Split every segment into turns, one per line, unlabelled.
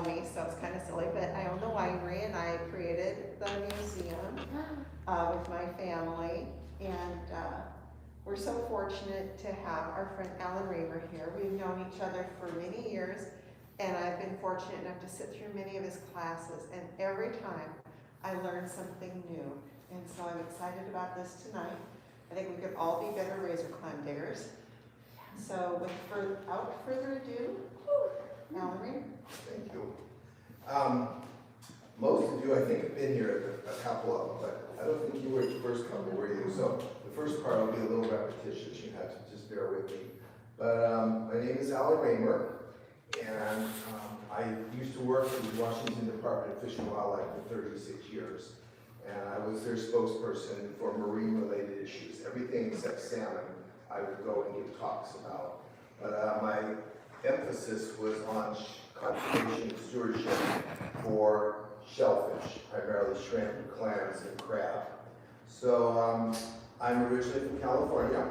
me, so it's kind of silly, but I own the winery and I created the museum with my family. And we're so fortunate to have our friend Alan Raymer here. We've known each other for many years, and I've been fortunate enough to sit through many of his classes, and every time I learn something new. And so I'm excited about this tonight. I think we could all be better razor clam diggers. So without further ado, Alan Raymer.
Thank you. Most of you, I think, have been here, a couple of them, but I don't think you were the first couple, were you? So the first part will be a little repetitious. You have to just bear with me. But my name is Alan Raymer, and I used to work for the Washington Department of Fish and Wildlife for 36 years. And I was their spokesperson for marine-related issues. Everything except salmon, I would go and give talks about. But my emphasis was on conservation and stewardship for shellfish, primarily shrimp, clams, and crab. So I'm originally from California.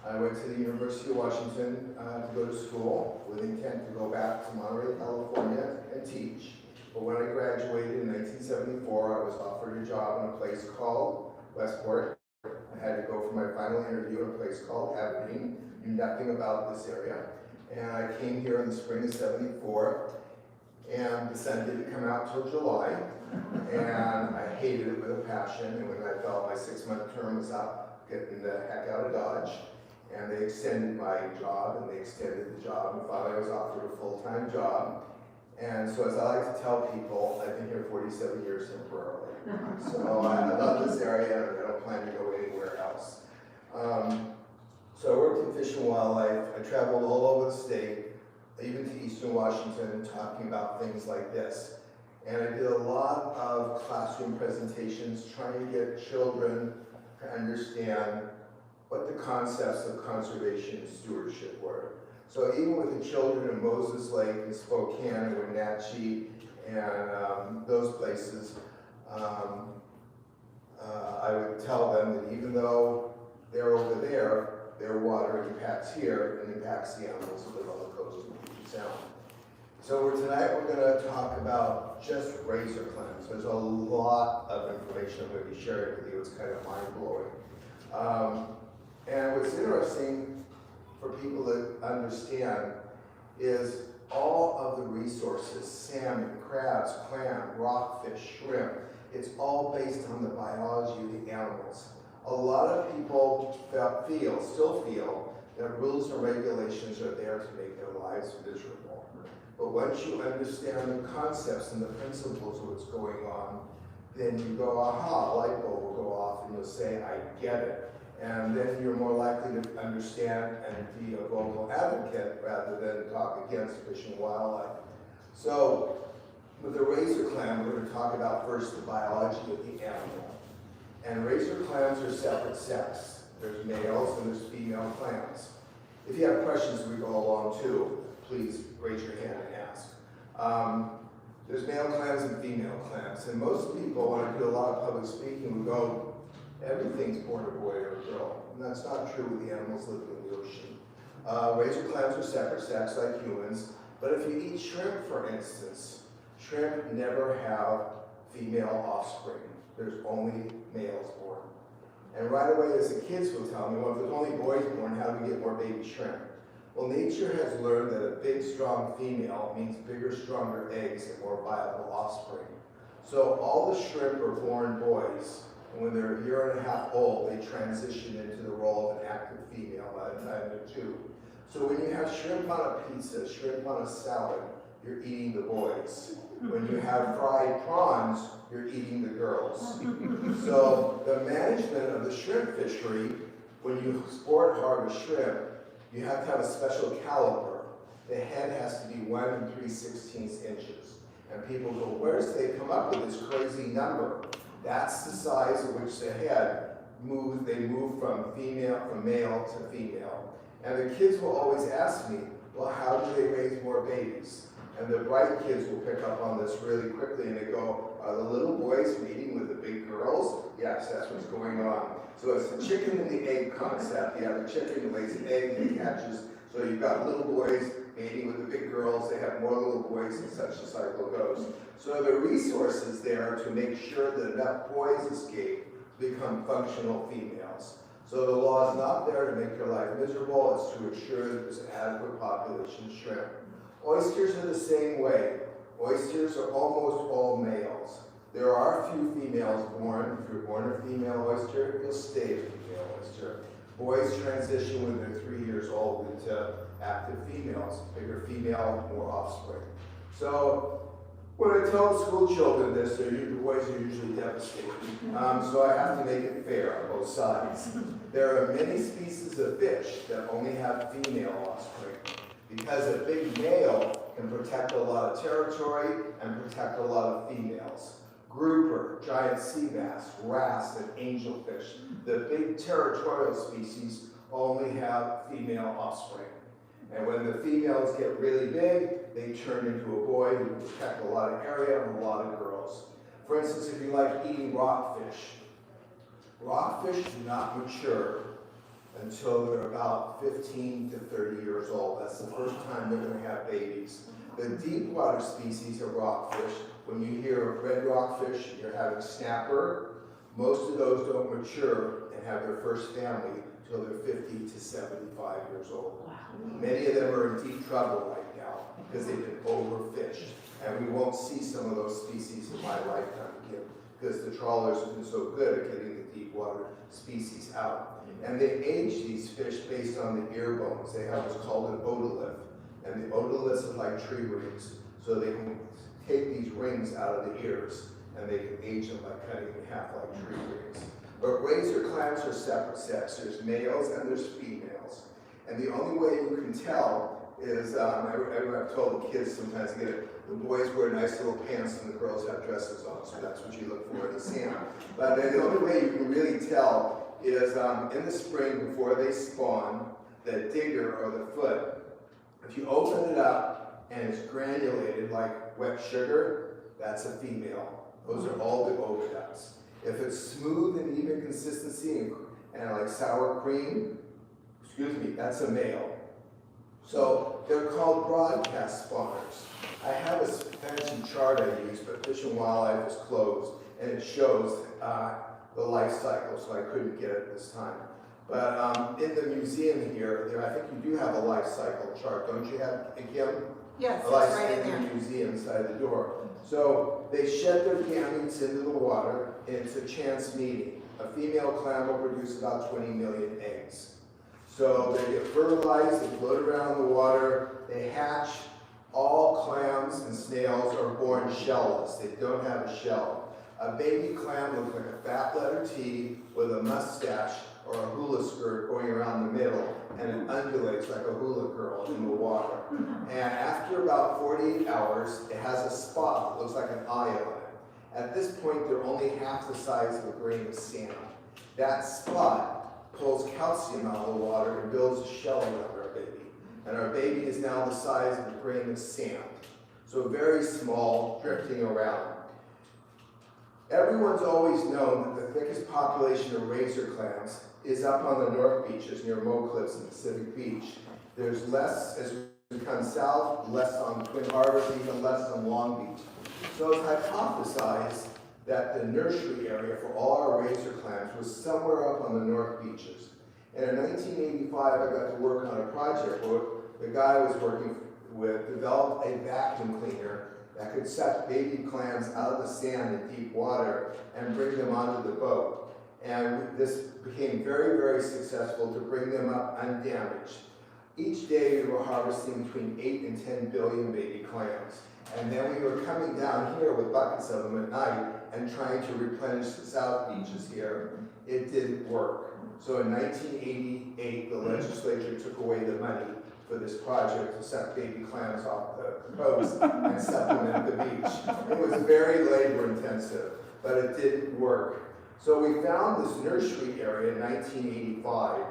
I went to the University of Washington to go to school with intent to go back to Monterey, California and teach. But when I graduated in 1974, I was offered a job in a place called Westport. I had to go for my final interview in a place called Aberdeen. Knew nothing about this area. And I came here in the spring of '74, and the sun didn't come out till July. And I hated it with a passion. And when I felt my 6-month term was up, getting the heck out of Dodge. And they extended my job, and they extended the job, and thought I was offered a full-time job. And so, as I like to tell people, I've been here 47 years temporarily. So I love this area, and I don't plan to go anywhere else. So I worked in Fish and Wildlife. I traveled all over the state, even to Eastern Washington, talking about things like this. And I did a lot of classroom presentations, trying to get children to understand what the concepts of conservation and stewardship were. So even with the children in Moses Lake and Spokane and Wenatchee and those places, I would tell them that even though they're over there, their water impacts here and impacts the animals that live on the coast of Puget Sound. So tonight we're going to talk about just razor clams. There's a lot of information I'm going to be sharing with you. It's kind of mind-blowing. And what's interesting for people to understand is all of the resources, salmon, crabs, clam, rockfish, shrimp, it's all based on the biology of the animals. A lot of people still feel that rules and regulations are there to make their lives miserable. But once you understand the concepts and the principles of what's going on, then you go, aha, a light bulb will go off and you'll say, I get it. And then you're more likely to understand and be a vocal advocate rather than talk against fish and wildlife. So with the razor clam, we're going to talk about first the biology of the animal. And razor clams are separate sex. There's males and there's female clams. If you have questions as we go along too, please raise your hand and ask. There's male clams and female clams. And most people, when I do a lot of public speaking, would go, everything's born a boy or a girl. And that's not true with the animals living in the ocean. Razor clams are separate sex like humans. But if you eat shrimp, for instance, shrimp never have female offspring. There's only males born. And right away, as the kids will tell me, well, if there's only boys born, how do we get more baby shrimp? Well, nature has learned that a big, strong female means bigger, stronger eggs and more viable offspring. So all the shrimp are born boys, and when they're a year and a half old, they transition into the role of an active female by the time they're 2. So when you have shrimp on a pizza, shrimp on a salad, you're eating the boys. When you have fried prawns, you're eating the girls. So the management of the shrimp fishery, when you sport harvest shrimp, you have to have a special caliper. The head has to be 1 3/16 inches. And people go, where's they come up with this crazy number? That's the size at which the head moves. They move from male to female. And the kids will always ask me, well, how do they raise more babies? And the bright kids will pick up on this really quickly and they go, are the little boys mating with the big girls? Yes, that's what's going on. So it's the chicken and the egg concept. You have a chicken that lays an egg and it hatches. So you've got little boys mating with the big girls, they have more little boys, and such the cycle goes. So the resources there to make sure that enough boys escape become functional females. So the law is not there to make your life miserable, it's to ensure that there's an adequate population of shrimp. Oysters are the same way. Oysters are almost all males. There are a few females born. If you're born a female oyster, you'll stay a female oyster. Boys transition when they're 3 years old into active females, bigger female, more offspring. So when I tell school children this, the boys are usually devastated. So I have to make it fair on both sides. There are many species of fish that only have female offspring because a big male can protect a lot of territory and protect a lot of females. Grouper, giant sea bass, wrasse, and angelfish. The big territorial species only have female offspring. And when the females get really big, they turn into a boy who can protect a lot of area and a lot of girls. For instance, if you like eating rockfish do not mature until they're about 15 to 30 years old. That's the first time they're going to have babies. The deep water species of rockfish, when you hear of red rockfish and you're having snapper, most of those don't mature and have their first family until they're 50 to 75 years old. Wow. Many of them are in deep trouble right now because they've been overfished. And we won't see some of those species in my lifetime again because the trawlers have been so good at getting the deep water species out. And they age these fish based on the ear bones. They have what's called an otolith. And the otoliths are like tree rings. So they can take these rings out of the ears and they can age them by cutting them in half like tree rings. But razor clams are separate sex. There's males and there's females. And the only way you can tell is, I've told the kids sometimes, the boys wear nice little pants and the girls have dresses on, so that's what you look for in the sand. But then the only way you can really tell is in the spring before they spawn, the digger or the foot, if you open it up and it's granulated like wet sugar, that's a female. Those are all the oviducts. If it's smooth and even consistency and like sour cream, that's a male. So they're called broadcast spawners. I have a fancy chart I use, but Fish and Wildlife is closed, and it shows the life cycle, so I couldn't get it this time. But in the museum here, I think you do have a life cycle chart, don't you have, Kim?
Yes,
it's
right in there.
the museum inside the door. So they shed their gametes into the water, and it's a chance meeting. A female clam will produce about 20 million eggs. So they get fertilized, they float around in the water, they hatch. All clams and snails are born shellless. They don't have a shell. A baby clam looks like a fat letter T with a mustache or a hula skirt going around the middle, and it undulates like a hula girl in the water. And after about 48 hours, it has a spot that looks like an eye on it. At this point, they're only half the size of a grain of sand. That spot pulls calcium out of the water and builds a shell around our baby. And our baby is now the size of a grain of sand. So very small, drifting around. Everyone's always known that the thickest population of razor clams is up on the North Beaches near Mo Cliffs and Pacific Beach. There's less, as we come south, less on Twin Harbors, even less on Long Beach. So it's hypothesized that the nursery area for all our razor clams was somewhere up on the North Beaches. And in 1985, I got to work on a project where the guy I was working with developed a vacuum cleaner that could suck baby clams out of the sand in deep water and bring them onto the boat. And this became very, very successful to bring them up undamaged. Each day we were harvesting between 8 and 10 billion baby clams. And then we were coming down here with buckets of them at night and trying to replenish the South Beaches here. It didn't work. So in 1988, the legislature took away the money for this project to suck baby clams off the coast and supplement the beach. It was very labor intensive, but it didn't work. So we found this nursery area in 1985.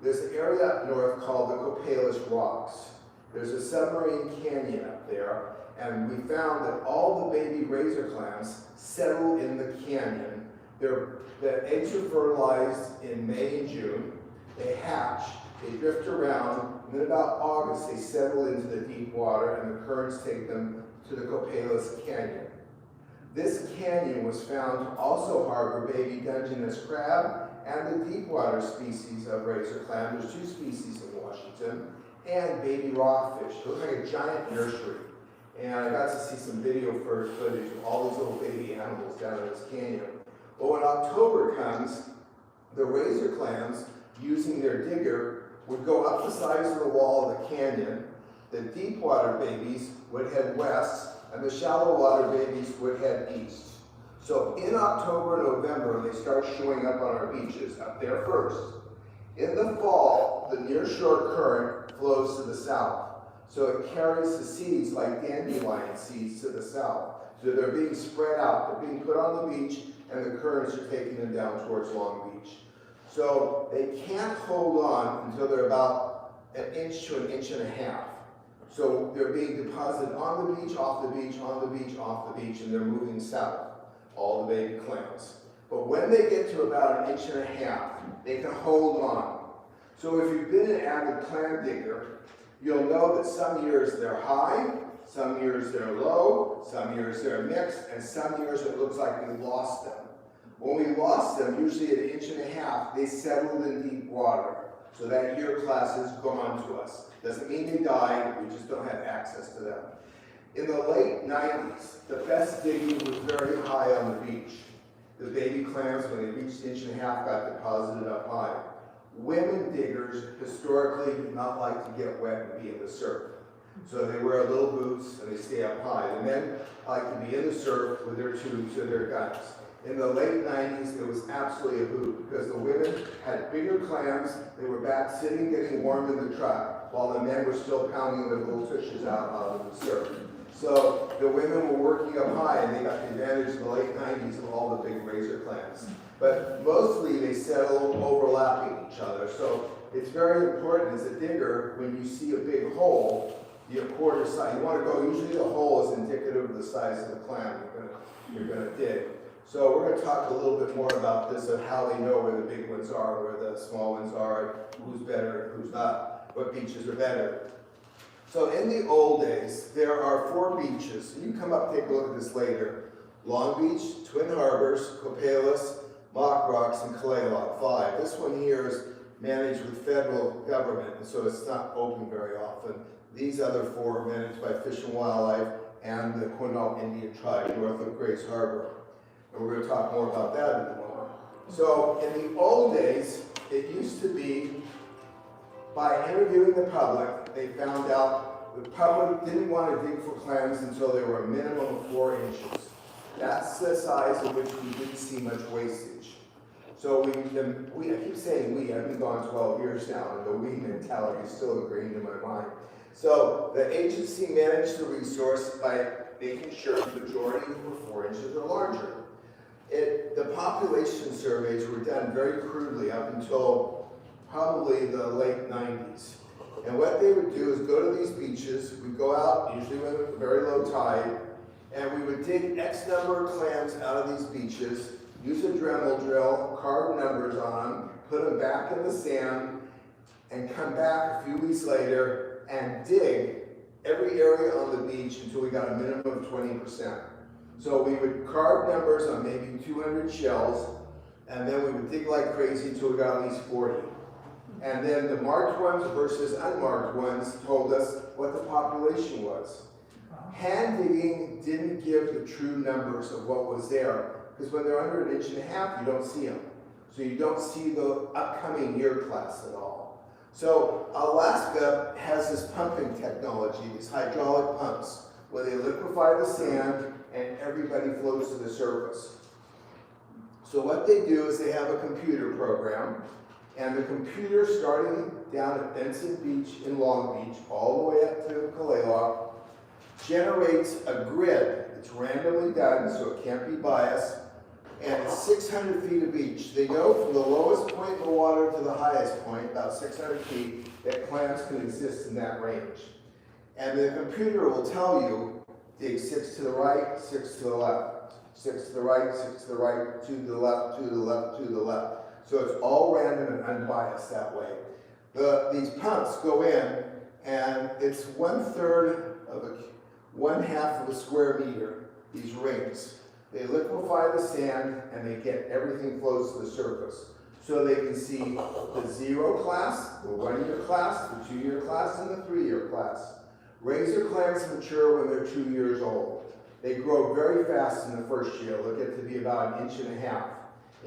There's an area up north called the Copalis Rocks. There's a submarine canyon up there, and we found that all the baby razor clams settle in the canyon. The eggs are fertilized in May and June. They hatch, they drift around, And then about August, they settle into the deep water and the currents take them to the Copalis Canyon. This canyon was found to also harbor baby Dungeness crab and the deep water species of razor clam. There's 2 species in Washington, and baby rockfish. It looks like a giant nursery. And I got to see some video footage of all these little baby animals down in this canyon. Well, when October comes, the razor clams, using their digger, would go up the sides of the wall of the canyon. The deep water babies would head west, and the shallow water babies would head east. So in October and November, they start showing up on our beaches, up there first. In the fall, the nearshore current flows to the south. So it carries the seeds like dandelion seeds to the south. So they're being spread out, they're being put on the beach, and the currents are taking them down towards Long Beach. So they can't hold on until they're about 1 inch to 1.5 inches. So they're being deposited on the beach, off the beach, on the beach, off the beach, and they're moving south, all the baby clams. But when they get to about 1.5 inches, they can hold on. So if you've been an avid clam digger, you'll know that some years they're high, some years they're low, some years they're mixed, and some years it looks like we lost them. When we lost them, usually at 1.5 inches, they settled in deep water. So that year class is gone to us. Doesn't mean they died, we just don't have access to them. In the late 90s, the best digging was very high on the beach. The baby clams, when they reached 1.5 inches, got deposited up high. Women diggers historically did not like to get wet and be in the surf. So they wear little boots and they stay up high. The men like to be in the surf with their tubes and their guns. In the late 90s, it was absolutely a hoot because the women had bigger clams. They were back sitting, getting warm in the truck, while the men were still pounding their little tushes out of the surf. So the women were working up high, and they got the advantage in the late 90s of all the big razor clams. But mostly they settle overlapping each other. So it's very important as a digger, when you see a big hole, you quarter size. You want to go, usually the hole is indicative of the size of the clam you're going to dig. So we're going to talk a little bit more about this, of how they know where the big ones are, where the small ones are, who's better, who's not, what beaches are better. So in the old days, there are 4 beaches. You can come up and take a look at this later. Long Beach, Twin Harbors, Copalis, Mock Rocks, and Kalaloch, 5. This one here is managed with federal government, and so it's not open very often. These other 4 are managed by Fish and Wildlife and the Quinault Indian tribe, north of Grace Harbor. And we're going to talk more about that in a moment. So in the old days, it used to be, by interviewing the public, they found out the public didn't want to dig for clams until they were a minimum of 4 inches. That's the size at which we didn't see much wastage. So I keep saying we, I've been gone 12 years now, and the we mentality is still ingrained in my mind. So the agency managed the resource by making sure the majority were 4 inches or larger. The population surveys were done very crudely up until probably the late 90s. And what they would do is go to these beaches, we'd go out, usually with a very low tide, and we would dig X number of clams out of these beaches, use a Dremel drill, carve numbers on them, put them back in the sand, and come back a few weeks later and dig every area on the beach until we got a minimum of 20%. So we would carve numbers on maybe 200 shells, and then we would dig like crazy until we got at least 40. And then the marked ones versus unmarked ones told us what the population was. Hand digging didn't give the true numbers of what was there, because when they're under 1.5 inches, you don't see them. So you don't see the upcoming year class at all. So Alaska has this pumping technology, these hydraulic pumps, where they liquefy the sand and everybody floats to the surface. So what they do is they have a computer program, and the computer, starting down at Benson Beach in Long Beach, all the way up to Kalaloch, generates a grid. It's randomly done, so it can't be biased, and it's 600 feet of beach. They know from the lowest point in the water to the highest point, about 600 feet, that clams can exist in that range. And the computer will tell you, dig 6 to the right, 6 to the left, 6 to the right, 6 to the right, 2 to the left, 2 to the left, 2 to the left. So it's all random and unbiased that way. These pumps go in, and it's 1/half of a square meter, these rings. They liquefy the sand, and they get everything flows to the surface. So they can see the 0 class, the 1-year class, the 2-year class, and the 3-year class. Razor clams mature when they're 2 years old. They grow very fast in the first year. They'll get to be about 1.5 inches.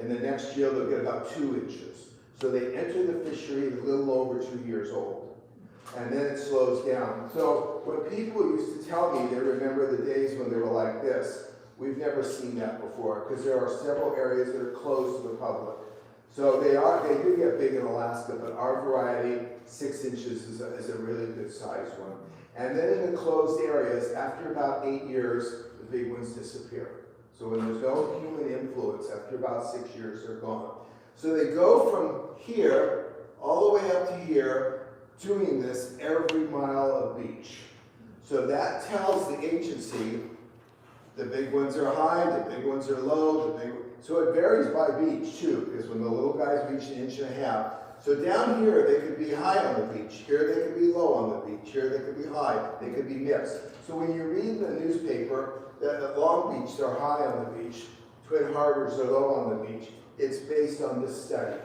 In the next year, they'll get about 2 inches. So they enter the fishery a little over 2 years old. And then it slows down. So when people used to tell me they remember the days when they were like this, we've never seen that before, because there are several areas that are closed to the public. So they do get big in Alaska, but our variety, 6 inches, is a really good sized one. And then in the closed areas, after about 8 years, the big ones disappear. So when there's no human influence, after about 6 years, they're gone. So they go from here all the way up to here, doing this every mile of beach. So that tells the agency the big ones are high, the big ones are low, so it varies by beach too, because when the little guys reach 1.5 inches, so down here they could be high on the beach, here they could be low on the beach, here they could be high, they could be mixed. So when you read in the newspaper that at Long Beach they're high on the beach, Twin Harbors are low on the beach, it's based on this study.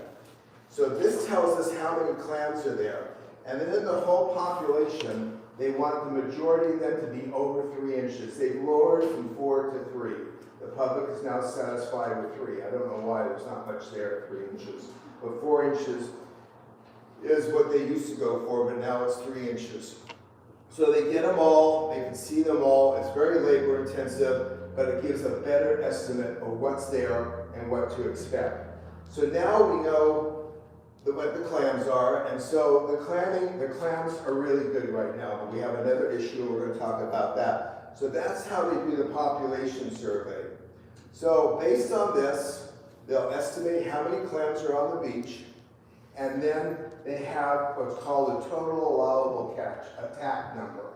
So this tells us how many clams are there. And then in the whole population, they want the majority of them to be over 3 inches. They've lowered from 4 to 3. The public is now satisfied with 3. I don't know why there's not much there at 3 inches. But 4 inches is what they used to go for, but now it's 3 inches. So they get them all, they can see them all. It's very labor intensive, but it gives a better estimate of what's there and what to expect. So now we know what the clams are, and so the clams are really good right now, but we have another issue, we're going to talk about that. So that's how they do the population survey. So based on this, they'll estimate how many clams are on the beach, and then they have what's called a total allowable catch, attack number.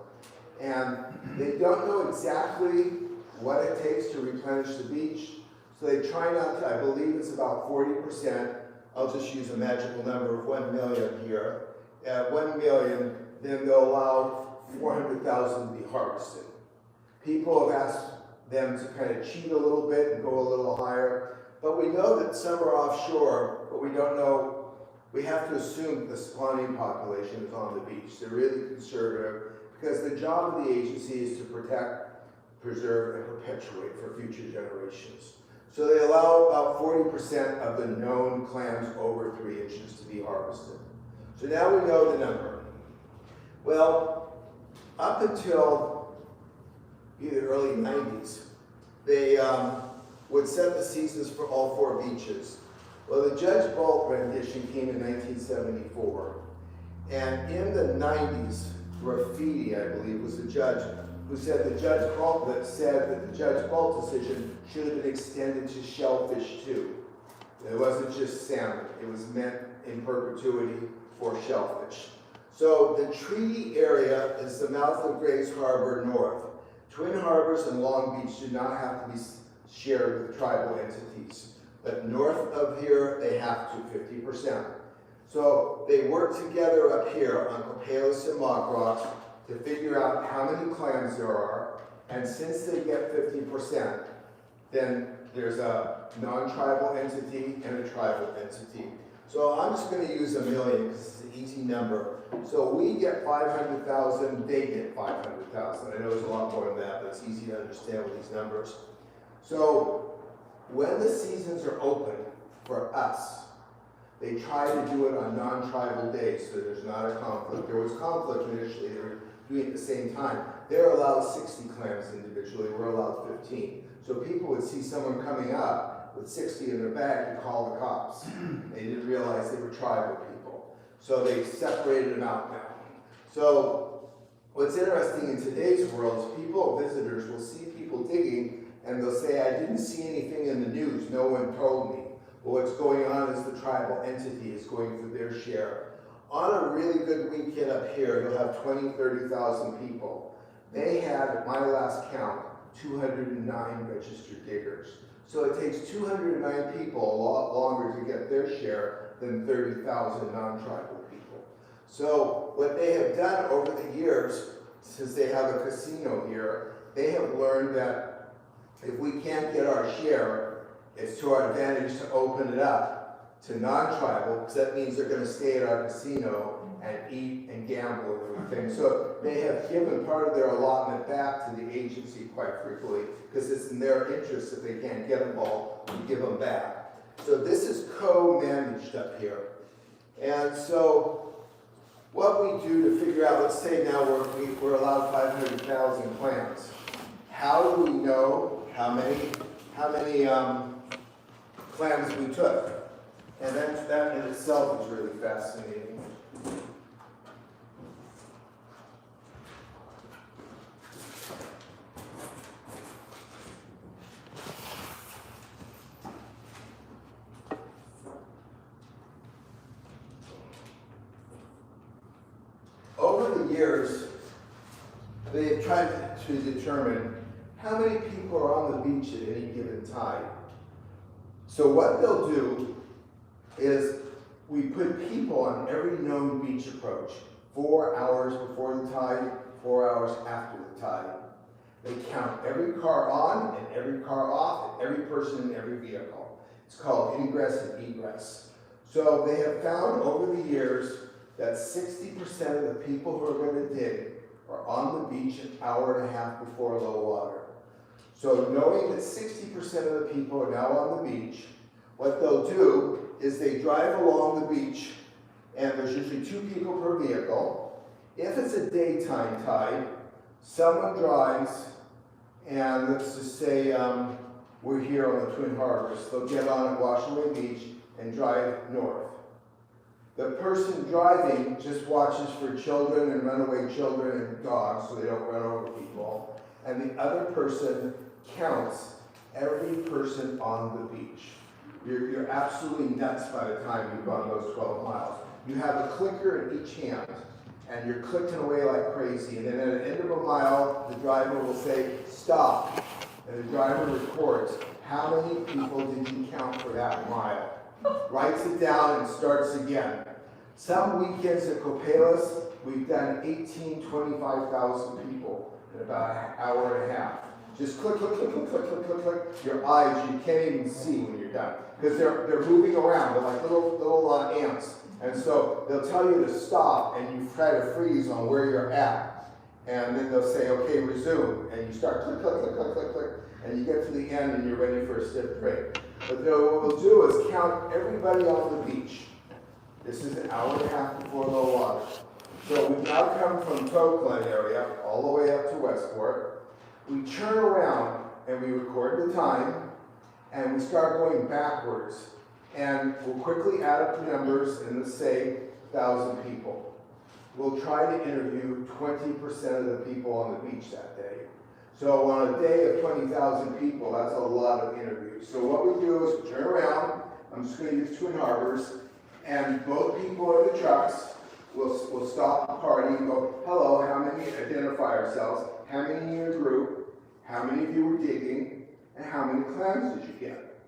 And they don't know exactly what it takes to replenish the beach, so they try not to, I believe it's about 40%. I'll just use a magical number of 1 million here. At 1 million, then they'll allow 400,000 to be harvested. People have asked them to kind of cheat a little bit and go a little higher, but we know that some are offshore, but we don't know. We have to assume the spawning population is on the beach. They're really conservative, because the job of the agency is to protect, preserve, and perpetuate for future generations. So they allow about 40% of the known clams over 3 inches to be harvested. So now we know the number. Well, up until either early 90s, they would set the seasons for all 4 beaches. Well, the Judge Bolt rendition came in 1974. And in the 90s, Graffiti, I believe, was the judge who said the Judge Bolt decision should have been extended to shellfish too. It wasn't just salmon, it was meant in perpetuity for shellfish. So the treaty area is the mouth of Grays Harbor north. Twin Harbors and Long Beach do not have to be shared with tribal entities, but north of here they have to, 50%. So they work together up here on Copalis and Mock Rocks to figure out how many clams there are, and since they get 50%, then there's a non-tribal entity and a tribal entity. So I'm just going to use 1 million because it's an easy number. So we get 500,000, they get 500,000. I know it's a lot more than that, but it's easy to understand with these numbers. So when the seasons are open for us, they try to do it on non-tribal days, so there's not a conflict. There was conflict initially, they were doing it at the same time. They're allowed 60 clams individually, we're allowed 15. So people would see someone coming up with 60 in their bag and call the cops. They didn't realize they were tribal people. So they separated them out now. So what's interesting in today's world is people, visitors, will see people digging and they'll say, I didn't see anything in the news, no one told me. Well, what's going on is the tribal entity is going for their share. On a really good weekend up here, you'll have 20, 30,000 people. They had, at my last count, 209 registered diggers. So it takes 209 people a lot longer to get their share than 30,000 non-tribal people. So what they have done over the years, since they have a casino here, they have learned that if we can't get our share, it's to our advantage to open it up to non-tribal, because that means they're going to stay at our casino and eat and gamble and everything. So they have given part of their allotment back to the agency quite frequently, because it's in their interest if they can't get them all, to give them back. So this is co-managed up here. And so what we do to figure out, let's say now we're allowed 500,000 clams. How do we know how many clams we took? And that in itself is really fascinating. Over the years, they've tried to determine how many people are on the beach at any given time. So what they'll do is we put people on every known beach approach, 4 hours before the tide, 4 hours after the tide. They count every car on and every car off and every person in every vehicle. It's called ingress and egress. So they have found over the years that 60% of the people who are going to dig are on the beach an hour and a half before low water. So knowing that 60% of the people are now on the beach, what they'll do is they drive along the beach, and there's usually 2 people per vehicle. If it's a daytime tide, someone drives, and let's just say we're here on the Twin Harbors. They'll get on at Washaway Beach and drive north. The person driving just watches for children and runaway children and dogs so they don't run over people. And the other person counts every person on the beach. You're absolutely nuts by the time you've gone those 12 miles. You have a clicker in each hand, and you're clicking away like crazy. And then at the end of a mile, the driver will say, stop. And the driver records how many people did you count for that mile. Writes it down and starts again. Some weekends at Copalis, we've done 25,000 people in about an hour and a half. Just click, click, click, click, click, click, click, click. Your eyes, you can't even see when you're done. Because they're moving around, they're like little ants. And so they'll tell you to stop, and you try to freeze on where you're at. And then they'll say, okay, resume. And you start click, click, click, click, click, click. And you get to the end and you're ready for a stiff break. But what we'll do is count everybody on the beach. This is an hour and a half before low water. So we've now come from Tokeland area all the way up to Westport. We turn around and we record the time, and we start going backwards. And we'll quickly add up the numbers and let's say 1,000 people. We'll try to interview 20% of the people on the beach that day. So on a day of 20,000 people, that's a lot of interviews. So what we do is we turn around. I'm just going to use Twin Harbors, and both people in the trucks will stop the party and go, hello, how many, identify ourselves, how many in your group, how many of you were digging, and how many clams did you get?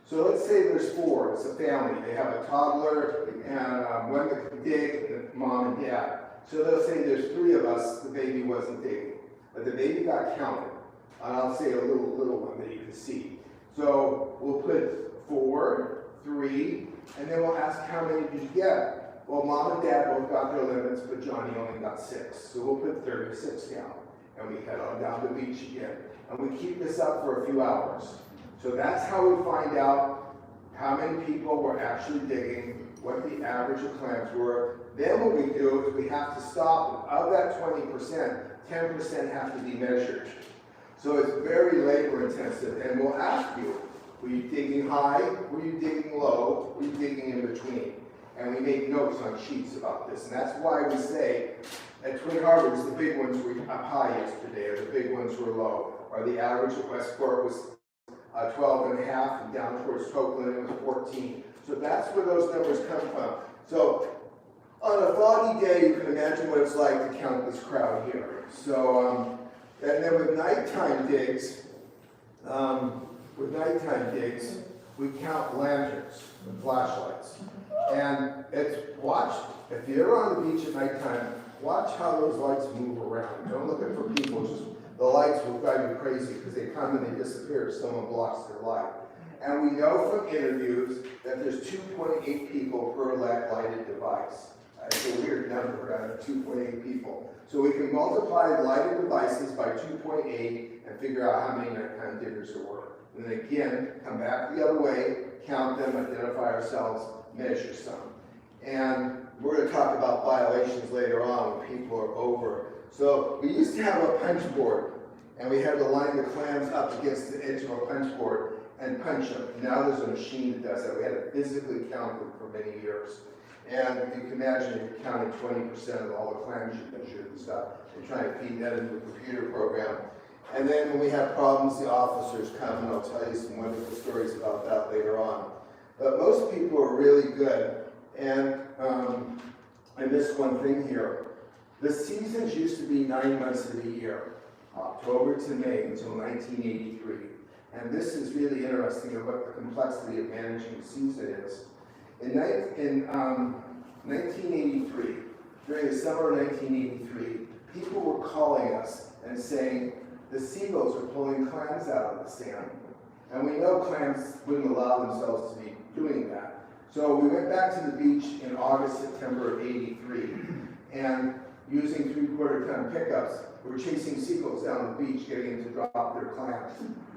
So let's say there's 4, it's a family. They have a toddler and one that can dig, and mom and dad. So they'll say there's 3 of us, the baby wasn't digging. But the baby got counted. And I'll say a little one that you can see. So we'll put 4, 3, and then we'll ask how many did you get? Well, mom and dad both got their limits, but Johnny only got 6. So we'll put 36 down. And we head on down the beach again. And we keep this up for a few hours. So that's how we find out how many people were actually digging, what the average of clams were. Then what we do is we have to stop. Of that 20%, 10% have to be measured. So it's very labor intensive. And we'll ask you, were you digging high? Were you digging low? Were you digging in between? And we make notes on sheets about this. And that's why we say at Twin Harbors, the big ones were up high yesterday, or the big ones were low. Or the average at Westport was 12 and a half, and down towards Tokeland it was 14. So that's where those numbers come from. So on a foggy day, you can imagine what it's like to count this crowd here. So, and then with nighttime digs, we count lanterns and flashlights. And it's watched If you're on the beach at nighttime, watch how those lights move around. Don't look for people, just the lights will drive you crazy because they come and they disappear if someone blocks their light. And we know from interviews that there's 2.8 people per lighted device. It's a weird number, 2.8 people. So we can multiply lighted devices by 2.8 and figure out how many nighttime diggers there were. And then again, come back the other way, count them, identify ourselves, measure some. And we're going to talk about violations later on when people are over. So we used to have a punch board, and we had to line the clams up against the edge of a punch board and punch them. Now there's a machine that does that. We had to physically count them for many years. And you can imagine if you counted 20% of all the clams you measured and stuff, and trying to feed that into a computer program. And then when we have problems, the officers come, and I'll tell you some wonderful stories about that later on. But most people are really good. And I missed one thing here. The seasons used to be 9 months of the year, October to May until 1983. And this is really interesting of what the complexity of managing the season is. In 1983, during the summer of 1983, people were calling us and saying the seagulls are pulling clams out of the sand. And we know clams wouldn't allow themselves to be doing that. So we went back to the beach in August, September of '83, and using 3/4 ton pickups, we were chasing seagulls down the beach, getting them to drop their clams.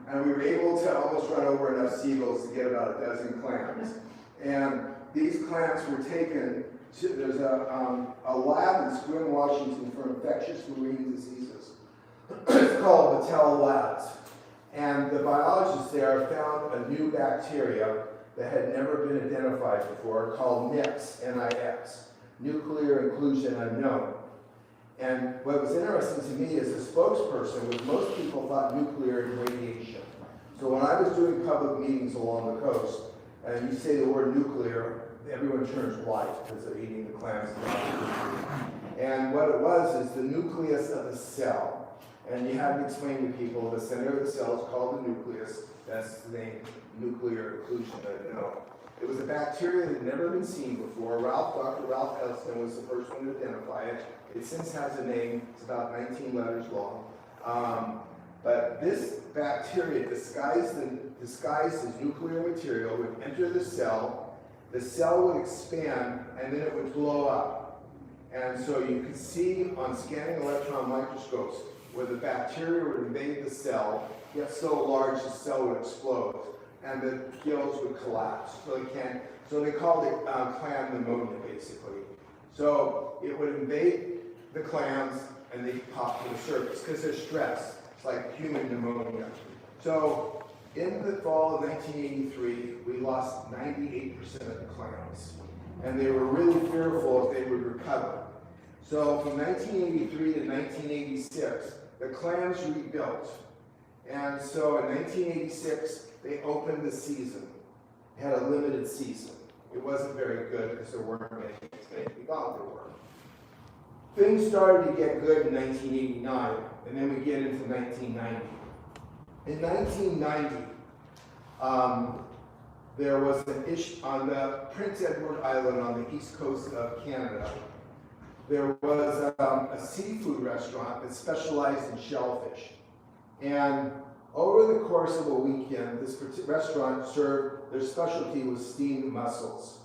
And we were able to almost run over enough seagulls to get about a dozen clams. And these clams were taken to, there's a lab in Spring, Washington for infectious marine diseases. It's called Battelle Labs. And the biologists there found a new bacteria that had never been identified before called NIX, N-I-X, nuclear inclusion unknown. And what was interesting to me as a spokesperson was most people thought nuclear and radiation. So when I was doing public meetings along the coast, and you say the word nuclear, everyone turns white because they're eating the clams. And what it was is the nucleus of the cell. And you have to explain to people the center of the cell is called the nucleus. That's the name, nuclear inclusion unknown. It was a bacteria that had never been seen before. Dr. Ralph Elston was the first one to identify it. It since has a name. It's about 19 letters long. But this bacteria, disguised as nuclear material, would enter the cell would expand, and then it would blow up. And so you could see on scanning electron microscopes where the bacteria would invade the cell, get so large the cell would explode, and the gills would collapse. So they called it clam pneumonia, basically. So it would invade the clams, and they pop to the surface because they're stressed. It's like human pneumonia. So in the fall of 1983, we lost 98% of the clams. And they were really fearful if they would recover. So from 1983 to 1986, the clams rebuilt. And so in 1986, they opened the season. They had a limited season. It wasn't very good because there weren't many. We thought there were. Things started to get good in 1989, and then we get into 1990. In 1990, there was an issue on the Prince Edward Island on the east coast of Canada. There was a seafood restaurant that specialized in shellfish. And over the course of a weekend, this restaurant served, their specialty was steamed mussels.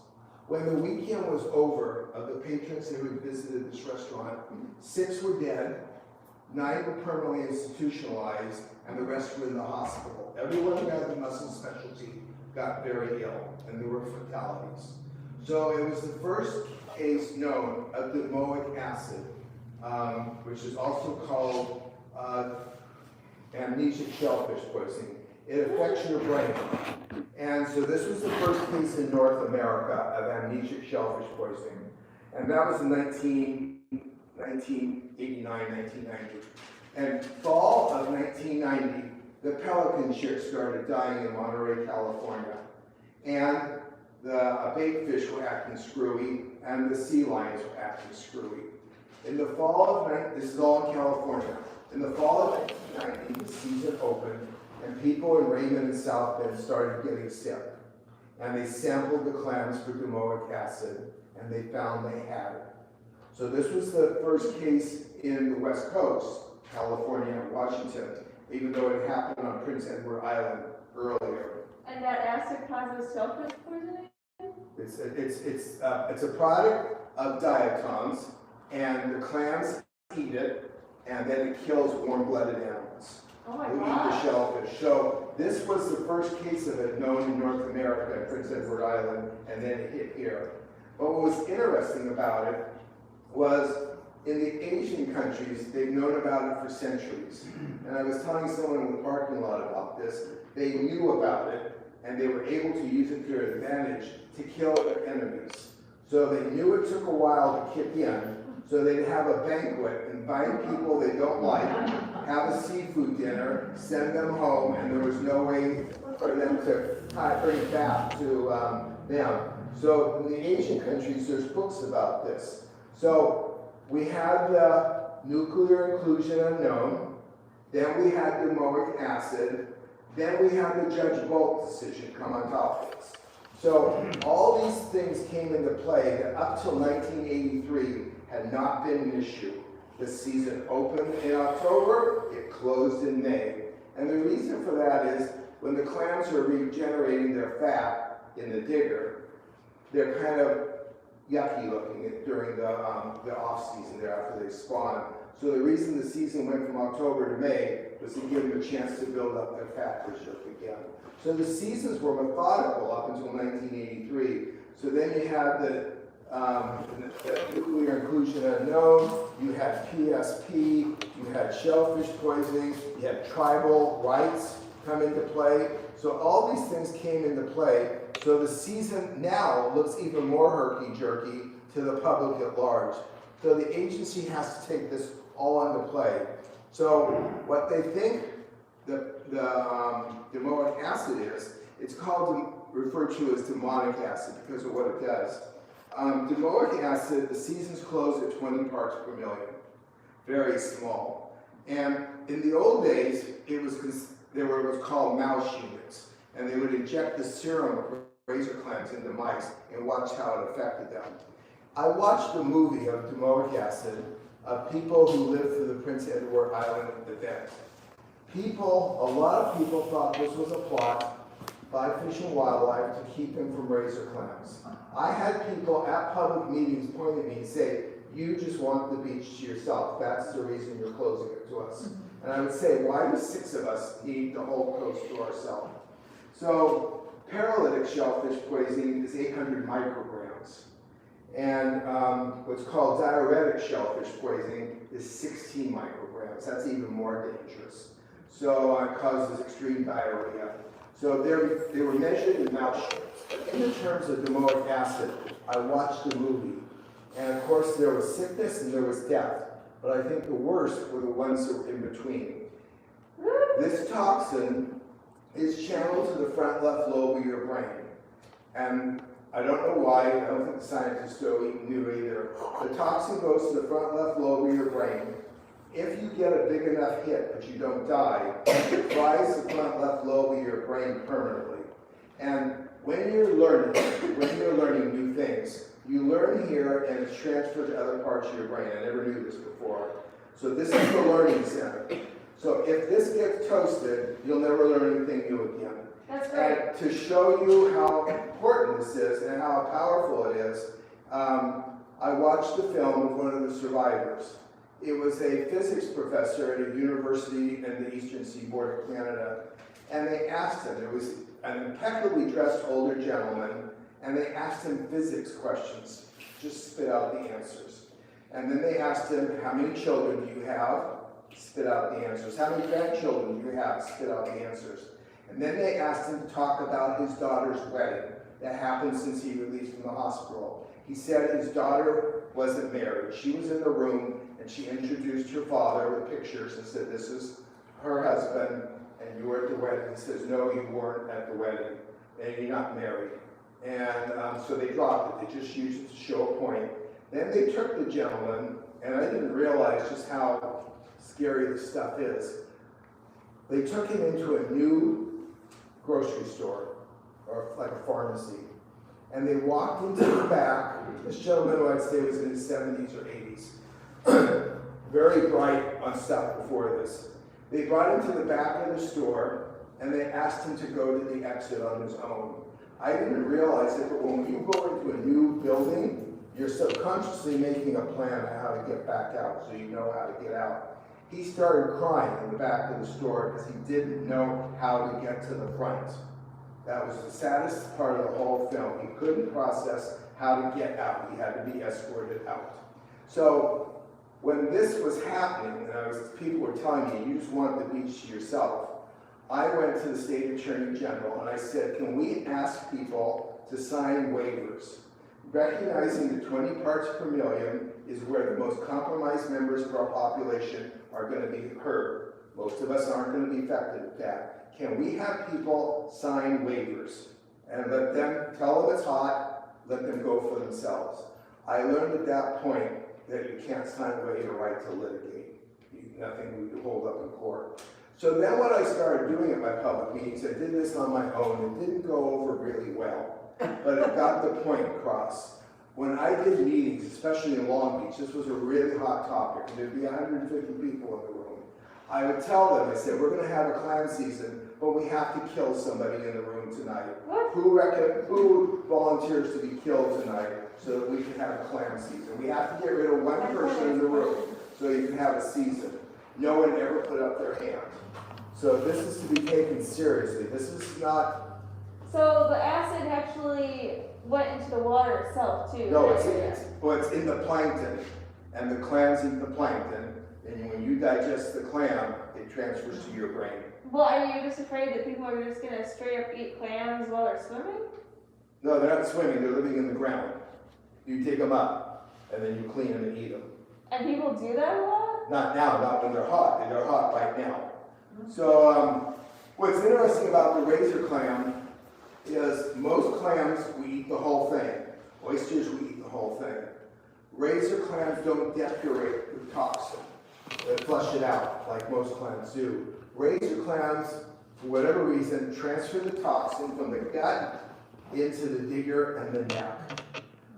When the weekend was over, of the patrons who had visited this restaurant, 6 were dead, 9 were permanently institutionalized, and the rest were in the hospital. Everyone who had the mussel specialty got very ill, and there were fatalities. So it was the first case known of domoic acid, which is also called amnesic shellfish poisoning. It affects your brain. And so this was the first case in North America of amnesic shellfish poisoning. And that was in 1989, 1990. And fall of 1990, the pelican chicks started dying in Monterey, California. And the bait fish were acting screwy, and the sea lions were acting screwy. In the fall of, this is all in California, in the fall of 1990, the season opened, and people in Raymond and South Bend started getting sick. And they sampled the clams for domoic acid, and they found they had it. So this was the first case in the West Coast, California and Washington, even though it happened on Prince Edward Island earlier.
And that acid causes shellfish poisoning?
It's a product of diatoms, and the clams eat it, and then it kills warm-blooded animals.
Oh my
Who eat the
gosh.
shellfish. So this was the first case of it known in North America, Prince Edward Island, and then it hit here. But what was interesting about it was in the Asian countries, they've known about it for centuries. And I was telling someone in the parking lot about this. They knew about it, and they were able to use it to their advantage to kill their enemies. So they knew it took a while to kick in, so they'd have a banquet, invite people they don't like, have a seafood dinner, send them home, and there was no way for them to bring it back to them. So in the Asian countries, there's books about this. So we had the nuclear inclusion unknown, then we had domoic acid, then we had the Judge Bolt decision come on top of this. So all these things came into play that up till 1983 had not been an issue. The season opened in October, it closed in May. And the reason for that is when the clams are regenerating their fat in the digger, they're kind of yucky looking during the off season there after they spawn. So the reason the season went from October to May was to give them a chance to build up their fat reserve again. So the seasons were methodical up until 1983. So then you had the nuclear inclusion unknown, you had PSP, you had shellfish poisoning, you had tribal rights come into play. So all these things came into play. So the season now looks even more herky-jerky to the public at large. So the agency has to take this all into play. So what they think the domoic acid is, it's called, referred to as demonic acid because of what it does. Domoic acid, the seasons close at 20 parts per million, very small. And in the old days, there were what's called mouse units, and they would inject the serum of razor clams into mice and watch how it affected them. I watched a movie of domoic acid of people who lived through the Prince Edward Island event. A lot of people thought this was a plot by Fish and Wildlife to keep them from razor clams. I had people at public meetings point at me and say, you just want the beach to yourself. That's the reason you're closing it to us. And I would say, why do 6 of us need the whole coast to ourselves? So paralytic shellfish poisoning is 800 micrograms. And what's called diuretic shellfish poisoning is 16 micrograms. That's even more dangerous. So it causes extreme diarrhea. So they were measured in mouse shrimps. In the terms of domoic acid, I watched the movie. And of course there was sickness and there was death. But I think the worst were the ones that were in between. This toxin is channeled to the front left lobe of your brain. And I don't know why, I don't think the scientists knew either. The toxin goes to the front left lobe of your brain. If you get a big enough hit but you don't die, it fries the front left lobe of your brain permanently. And when you're learning new things, you learn here and it's transferred to other parts of your brain. I never knew this before. So this is the learning center. So if this gets toasted, you'll never learn anything new again.
That's great.
And to show you how important this is and how powerful it is, I watched the film of one of the survivors. It was a physics professor at a university in the eastern seaboard of Canada, and they asked him, there was an impeccably dressed older gentleman, and they asked him physics questions, just spit out the answers. And then they asked him, how many children do you have? Spit out the answers. How many grandchildren do you have? Spit out the answers. And then they asked him to talk about his daughter's wedding that happened since he released from the hospital. He said his daughter wasn't married. She was in the room and she introduced her father with pictures and said, this is her husband and you were at the wedding. He says, no, you weren't at the wedding and you're not married. And so they dropped it. They just used it to show a point. Then they took the gentleman, and I didn't realize just how scary this stuff is. They took him into a new grocery store, or like a pharmacy, and they walked into the back. This gentleman, who I'd say was in his 70s or 80s, very bright on stuff before this. They brought him to the back of the store, and they asked him to go to the exit on his own. I didn't realize it, but when you go into a new building, you're subconsciously making a plan on how to get back out, so you know how to get out. He started crying in the back of the store because he didn't know how to get to the front. That was the saddest part of the whole film. He couldn't process how to get out. He had to be escorted out. So when this was happening, and people were telling me, you just want the beach to yourself, I went to the state attorney general and I said, can we ask people to sign waivers? Recognizing that 20 parts per million is where the most compromised members of our population are going to be hurt. Most of us aren't going to be affected with that. Can we have people sign waivers and let them tell them it's hot, let them go for themselves? I learned at that point that you can't sign away your right to litigate. Nothing we could hold up in court. So then what I started doing at my public meetings, I did this on my own. It didn't go over really well, but it got the point across. When I did meetings, especially in Long Beach, this was a really hot topic, and there'd be 150 people in the room. I would tell them, I said, we're going to have a clam season, but we have to kill somebody in the room tonight. Who volunteers to be killed tonight so that we can have a clam season? We have to get rid of one person in the room so you can have a season. No one ever put up their hand. So this is to be taken seriously. This is not...
So the acid actually went into the water itself too?
No, it's in the plankton, and the clams eat the plankton, and when you digest the clam, it transfers to your brain.
Well, are you just afraid that people are just going to straight up eat clams while they're swimming?
No, they're not swimming, they're living in the ground. You dig them up, and then you clean them and eat them.
And people do that a lot?
Not now, not when they're hot. They're hot right now. So what's interesting about the razor clam is most clams, we eat the whole thing. Oysters, we eat the whole thing. Razor clams don't depurate with toxin. They flush it out like most clams do. Razor clams, for whatever reason, transfer the toxin from the gut into the digger and the neck.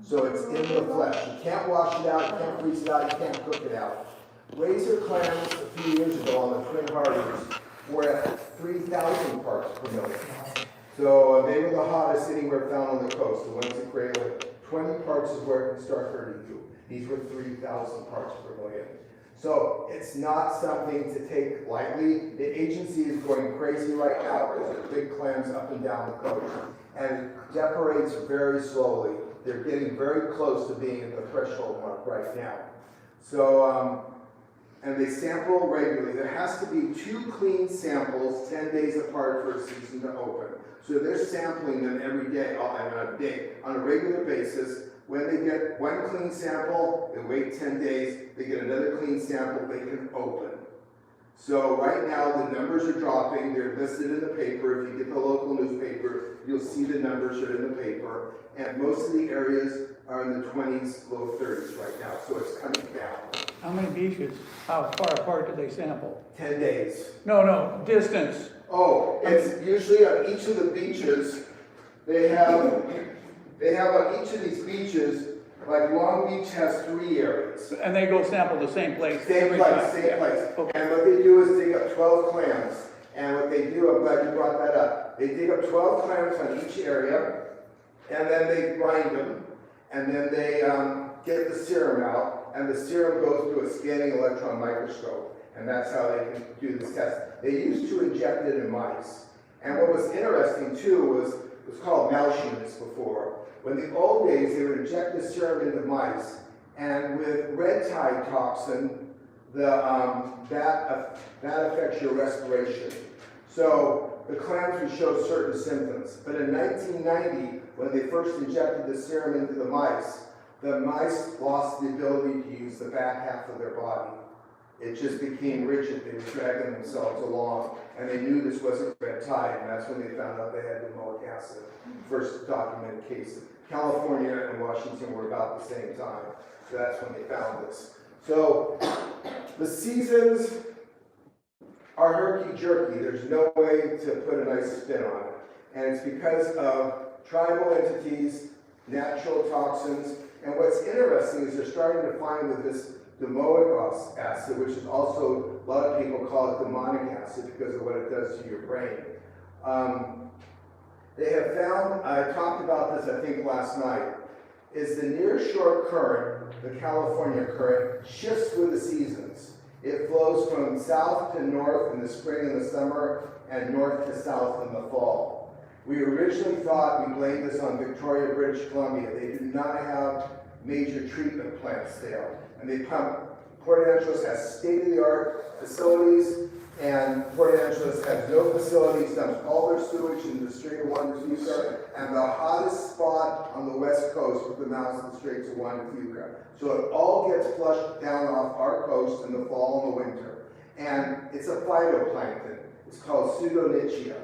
So it's in the flesh. You can't wash it out, you can't freeze it out, you can't cook it out. Razor clams a few years ago on the Twin Harbors were at 3,000 parts per million. So they were the hottest anywhere found on the coast, the ones that create like 20 parts is where it can start hurting you. These were 3,000 parts per million. So it's not something to take lightly. The agency is going crazy right now because there's big clams up and down the coast. And it depurates very slowly. They're getting very close to being at the threshold mark right now. So, and they sample regularly. There has to be 2 clean samples 10 days apart for a season to open. So they're sampling them every day, on a regular basis. When they get 1 clean sample, they wait 10 days, they get another clean sample, they can open. So right now the numbers are dropping, they're listed in the paper. If you get the local newspaper, you'll see the numbers are in the paper. And most of the areas are in the 20s, low 30s right now, so it's coming down.
How many beaches? How far apart do they sample?
10 days.
No, distance.
Oh, it's usually on each of the beaches, they have on each of these beaches, like Long Beach has 3 areas.
And they go sample the same place?
Same
every
place,
time?
same place.
Okay.
And what they do is dig up 12 clams. And what they do, I'm glad you brought that up. They dig up 12 clams on each area, and then they grind them, and then they get the serum out, and the serum goes through a scanning electron microscope. And that's how they can do this test. They used to inject it in mice. And what was interesting too was, it was called mouse units before. When the old days, they would inject the serum into mice, and with red tide toxin, that affects your respiration. So the clams would show certain symptoms. But in 1990, when they first injected the serum into the mice lost the ability to use the back half of their body. It just became rigid. They were dragging themselves along, and they knew this wasn't red tide, and that's when they found out they had pneumonic acid. First documented case. California and Washington were about the same time, so that's when they found this. So the seasons are herky-jerky. There's no way to put a nice spin on it, and it's because of tribal entities natural toxins. And what's interesting is they're starting to find with this domoic acid, which is also, a lot of people call it demonic acid because of what it does to your brain. They have found, I talked about this I think last night, is the nearshore current, the California current, shifts with the seasons. It flows from south to north in the spring and the summer, and north to south in the fall. We originally thought we blamed this on Victoria, British Columbia. They do not have major treatment plants there. And they pump, Port Angeles has state-of-the-art facilities, and Port Angeles has no facilities, dumps all their sewage into the Strait of Juan de Fuca, and the hottest spot on the west coast with the mouths of the Straits of Juan de Fuca. So it all gets flushed down off our coast in the fall and the winter. And it's a phytoplankton. It's called Pseudonychia,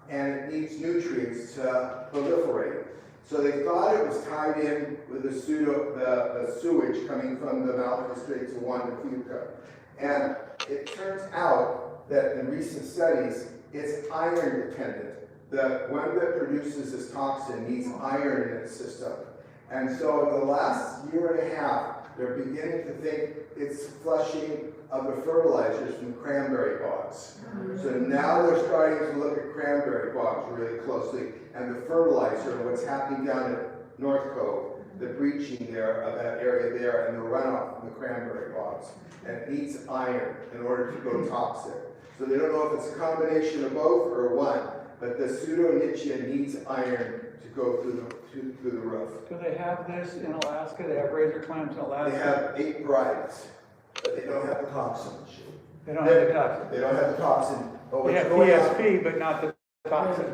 and it needs nutrients to proliferate. So they thought it was tied in with the sewage coming from the mouth of the Straits of Juan de Fuca. And it turns out that in recent studies, it's iron dependent. The one that produces this toxin needs iron in its system. And so in the last year and a half, they're beginning to think it's flushing of the fertilizers from cranberry bogs. So now they're starting to look at cranberry bogs really closely, and the fertilizer, and what's happening down at North Cove, the breaching there of that area there, and the runoff from the cranberry bogs. And it needs iron in order to go toxic. So they don't know if it's a combination of both or one, but the Pseudonychia needs iron to go through the roof.
Do they have this in Alaska? They have razor clams in Alaska?
They have 8 varieties, but they don't have the toxin.
They don't have the toxin.
They don't have the toxin. But
They
what's
have
going on?
PSP, but not the toxin.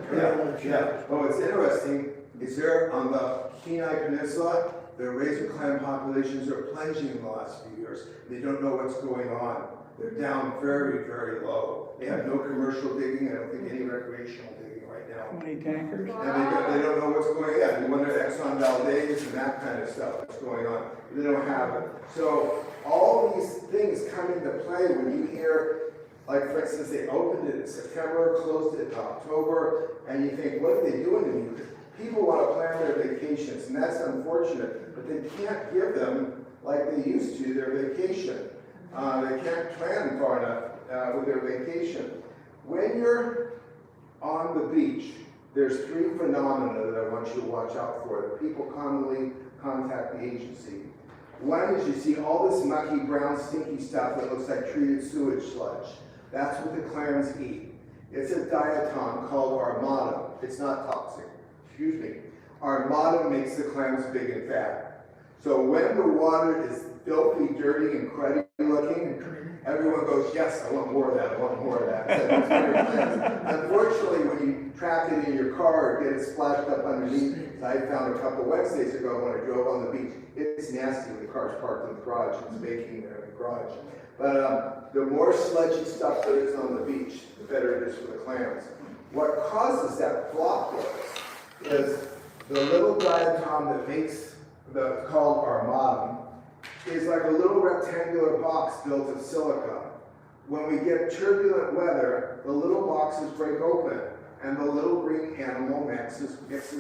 Yeah. But what's interesting is there on the Kenai Peninsula, the razor clam populations are plunging in the last few years. They don't know what's going on. They're down very, very low. They have no commercial digging. I don't think any recreational digging right now.
How many tankers?
And they don't know what's going on. They wonder Exxon Valdez and that kind of stuff that's going on. They don't have it. So all these things come into play when you hear, like for instance, they opened it in September, closed it in October, and you think, what are they doing to me? People want to plan their vacations, and that's unfortunate, but they can't give them like they used to their vacation. They can't plan far enough with their vacation. When you're on the beach, there's 3 phenomena that I want you to watch out for that people commonly contact the agency. One is you see all this mucky, brown, stinky stuff that looks like treated sewage sludge. That's what the clams eat. It's a diatom called armada. It's not toxic. Excuse me. Armada makes the clams big and fat. So when the water is filthy, dirty, and cruddy looking, everyone goes, yes, I want more of that, I want more of that. Unfortunately, when you trap it in your car or get it splashed up underneath, as I found a couple Wednesdays ago when I drove on the beach, it's nasty when the car's parked in the garage, it's baking there in the garage. But the more sludgy stuff there is on the beach, the better it is for the clams. What causes that block is the little diatom that makes the called armada is like a little rectangular box built of silica. When we get turbulent weather, the little boxes break open, and the little green animal mixes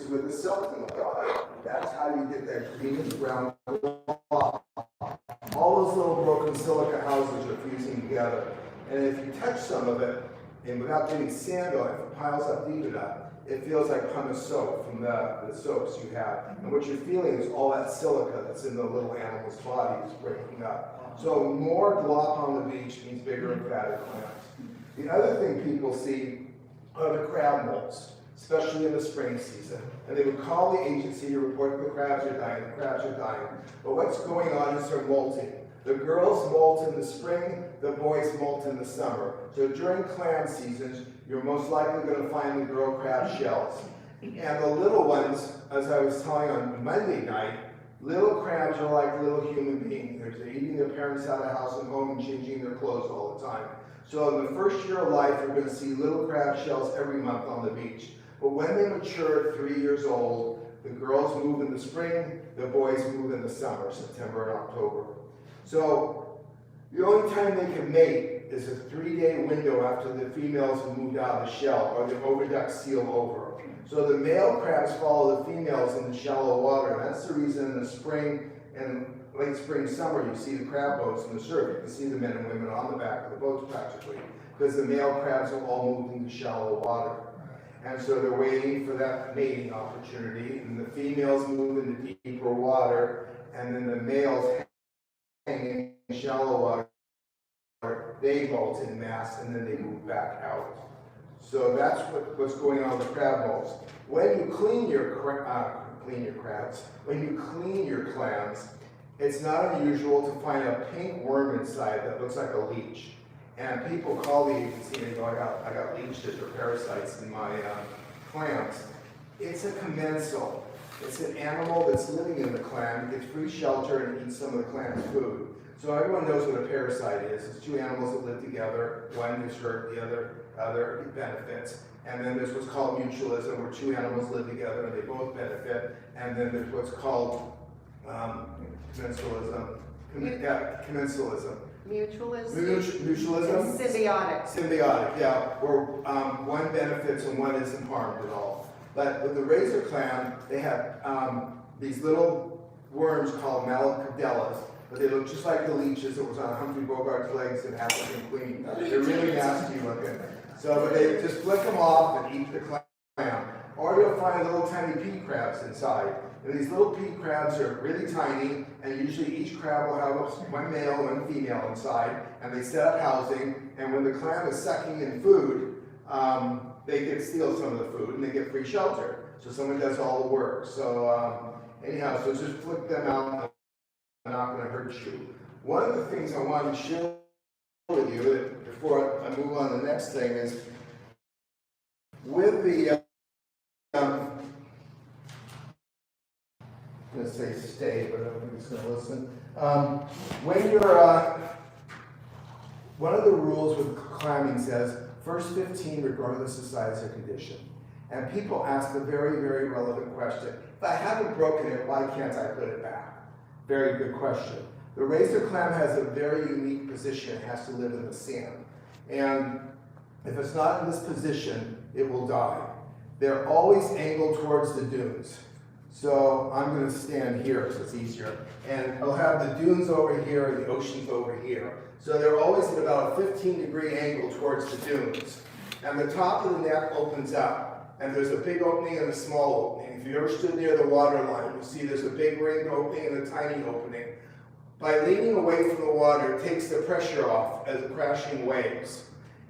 with the silt in the water. That's how you get that green and brown block. All those little broken silica houses are fusing together. And if you touch some of it, and without getting sand on it, if it piles up deep enough, it feels like pumice soap from the soaps you have. And what you're feeling is all that silica that's in the little animal's body is breaking up. So more glop on the beach means bigger and fatter clams. The other thing people see are the crab molts, especially in the spring season. And they would call the agency to report the crabs are dying, the crabs are dying. But what's going on is they're molting. The girls molt in the spring, the boys molt in the summer. So during clam seasons, you're most likely going to find the girl crab shells. And the little ones, as I was telling on Monday night, little crabs are like little human beings. They're eating their parents out of house and home and changing their clothes all the time. So in the first year of life, you're going to see little crab shells every month on the beach. But when they mature at 3 years old, the girls move in the spring, the boys move in the summer, September and October. So the only time they can mate is a 3-day window after the females have moved out of the shell, or the oviduct seal over. So the male crabs follow the females in the shallow water, and that's the reason in the spring and late spring, summer, you see the crab boats in the surf. You can see the men and women on the back of the boats practically, because the male crabs have all moved into shallow water. And so they're waiting for that mating opportunity, and the females move into deeper water, and then the males hang in shallow water. They molt in mass, and then they move back out. So that's what's going on with crab molts. When you clean your crabs, when you clean your clams, it's not unusual to find a pink worm inside that looks like a leech. And people call the agency and they go, I got leeches or parasites in my clams. It's a commensal. It's an animal that's living in the clam, gets free shelter, and eats some of the clam's food. So everyone knows what a parasite is. It's two animals that live together. One is hurt, the other benefits. And then there's what's called mutualism, where two animals live together and they both benefit. And then there's what's called commensalism. Commensalism. Mutualism?
Symbiotic.
Symbiotic, yeah, where one benefits and one isn't harmed at all. But with the razor clam, they have these little worms called malacadellas, but they look just like the leeches that was on Humphrey Bogart's legs and African Queen. They're really nasty looking. So, but they just flick them off and eat the clam. Or you'll find little tiny pea crabs inside. And these little pea crabs are really tiny, and usually each crab will have one male, one female inside, and they set up housing, and when the clam is sucking in food, they get steal some of the food, and they get free shelter. So someone does all the work. So anyhow, so just flick them out, they're not going to hurt you. One of the things I want to share with you, before I move on to the next thing, is with the I'm going to say stay, but I don't think it's going to listen. When you're, one of the rules with clamming says, first 15 regardless of size or condition. And people ask a very, very relevant question. If I haven't broken it, why can't I put it back? Very good question. The razor clam has a very unique position. It has to live in the sand. And if it's not in this position, it will die. They're always angled towards the dunes. So I'm going to stand here because it's easier. And I'll have the dunes over here and the oceans over here. So they're always at about a 15-degree angle towards the dunes. And the top of the neck opens up. And there's a big opening and a small opening. If you ever stood near the water line, you'll see there's a big ringed opening and a tiny opening. By leaning away from the water, it takes the pressure off as the crashing waves.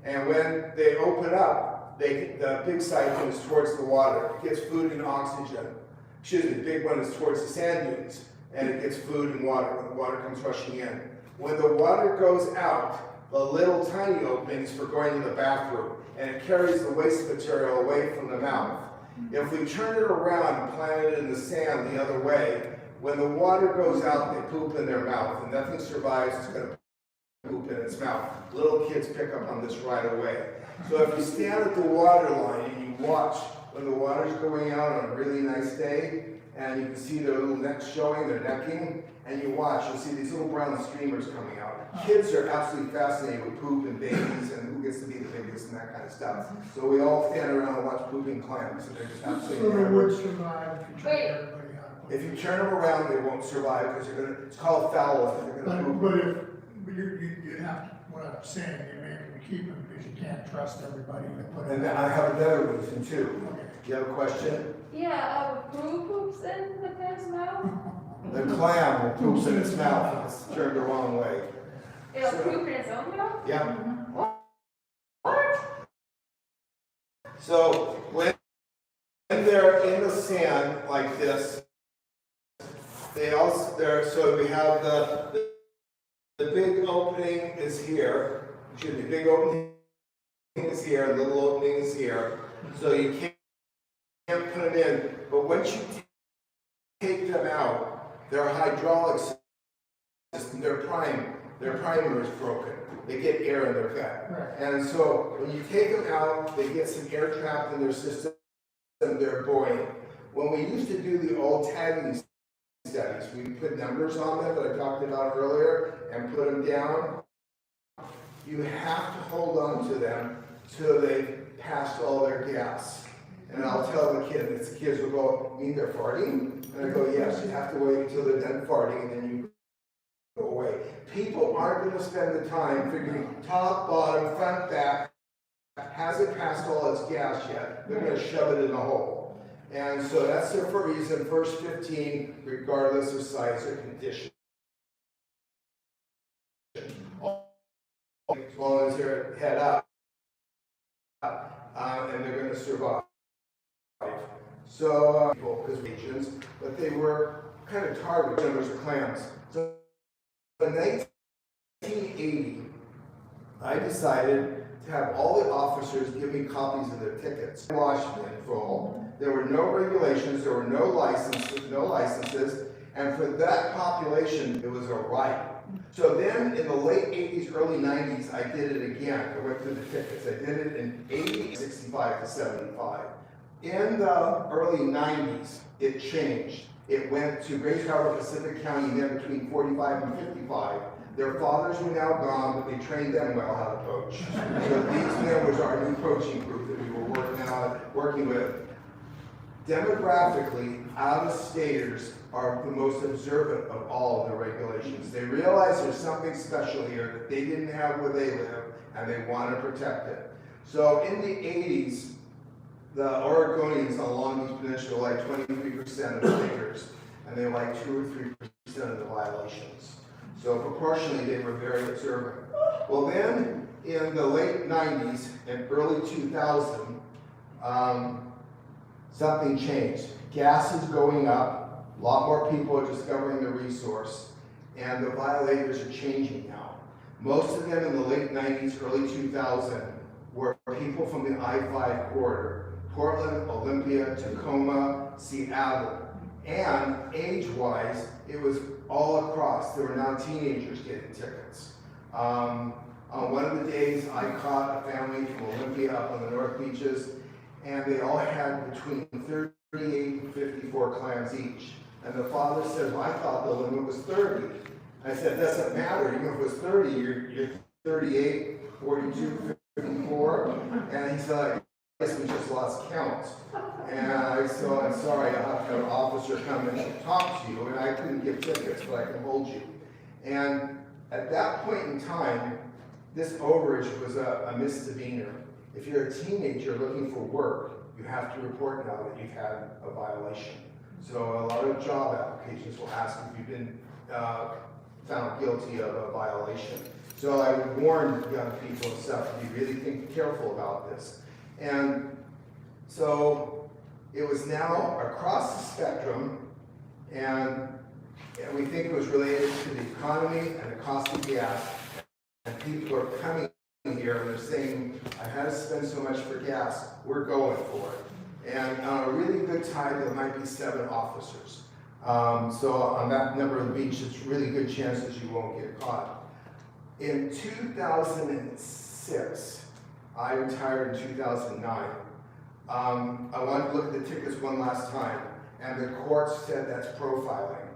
And when they open up, the big side goes towards the water. It gets food and oxygen. Excuse me, the big one is towards the sand dunes, and it gets food and water when the water comes rushing in. When the water goes out, the little tiny openings for going to the bathroom, and it carries the waste material away from the mouth. If we turn it around and plant it in the sand the other way, when the water goes out, they poop in their mouth, and nothing survives, it's going to poop in its mouth. Little kids pick up on this right away. So if you stand at the water line and you watch when the water's going out on a really nice day, and you can see their little necks showing, their necking, and you watch, you'll see these little brown streamers coming out. Kids are absolutely fascinated with poop and babies and who gets to be the biggest and that kind of stuff. So we all stand around and watch pooping clams, and they're just absolutely
So they would survive if you turn
Wait.
everybody out.
If you turn them around, they won't survive because they're gonna, it's called fouling. They're gonna poop.
But you have to, what I'm saying, you may have to keep them because you can't trust everybody to put
And
it
then I
out.
have another reason too.
Okay.
You have a question?
Yeah, who poops in the clam's mouth?
The clam will poop in its mouth if it's turned the wrong way.
It'll
So-
poop in its own mouth?
Yeah.
What?
So when they're in the sand like this, so we have the big opening is here. Excuse me, big opening is here, little opening is here. So you can't put them in. But once you take them out, their hydraulic system, their primer is broken. They get air in their gut.
Right.
And so when you take them out, they get some air trapped in their system, they're buoyant. When we used to do the old tagging studies, we put numbers on them that I talked about earlier and put them down. you have to hold on to them till they've passed all their gas. And I'll tell the kids will go, mean they're farting? And I go, yes, you have to wait until they're done farting and then you go away. People aren't going to spend the time figuring top, bottom, front, back, hasn't passed all its gas yet. They're going to shove it in the hole. And so that's there for a reason. First 15, regardless of size or condition. As long as they're head up, and they're going to survive. So, because regions, but they were kind of target members of Clams. So in 1980, I decided to have all the officers give me copies of their tickets. Washington full. There were no regulations, there were no licenses, and for that population, it was a right. So then in the late 80s, early 90s, I did it again. I went through the tickets. I did it in 80, 65 to 75. In the early 90s, it changed. It went to Grace Harbor, Pacific County, then between 45 and 55. Their fathers were now gone, but they trained them well how to poach. So these men was our new poaching group that we were working with. Demographically, out-of-staters are the most observant of all of the regulations. They realize there's something special here that they didn't have where they live, and they want to protect it. So in the 80s, the Oregonians on Long Beach Peninsula were like 23% of staters, and they were like 2 or 3% of the violations. So proportionally, they were very observant. Well then, in the late 90s and early 2000, something changed. Gas is going up, a lot more people are discovering the resource, and the violators are changing now. Most of them in the late 90s, early 2000 were people from the I-5 corridor. Portland, Olympia, Tacoma, Seattle. And age-wise, it was all across. There were now teenagers getting tickets. On one of the days, I caught a family from Olympia up on the North Beaches, and they all had between 38 and 54 clams each. And the father said, well, I thought the limit was 30. I said, doesn't matter. Even if it was 30, you're 38, 42, 54. And he said, I guess we just lost count. And I said, I'm sorry, I'll have to have an officer come and talk to you. And I couldn't give tickets, but I can hold you. And at that point in time, this overage was a misdemeanor. If you're a teenager looking for work, you have to report now that you've had a violation. So a lot of job applications will ask if you've been found guilty of a violation. So I would warn young people and stuff to be really careful about this. And so it was now across the spectrum, and we think it was related to the economy and the cost of gas. And people are coming here and they're saying, I had to spend so much for gas, we're going for it. And on a really good tide, there might be 7 officers. So on that number of the beach, it's really good chances you won't get caught. In 2006, I retired in 2009. I wanted to look at the tickets one last time, and the court said that's profiling.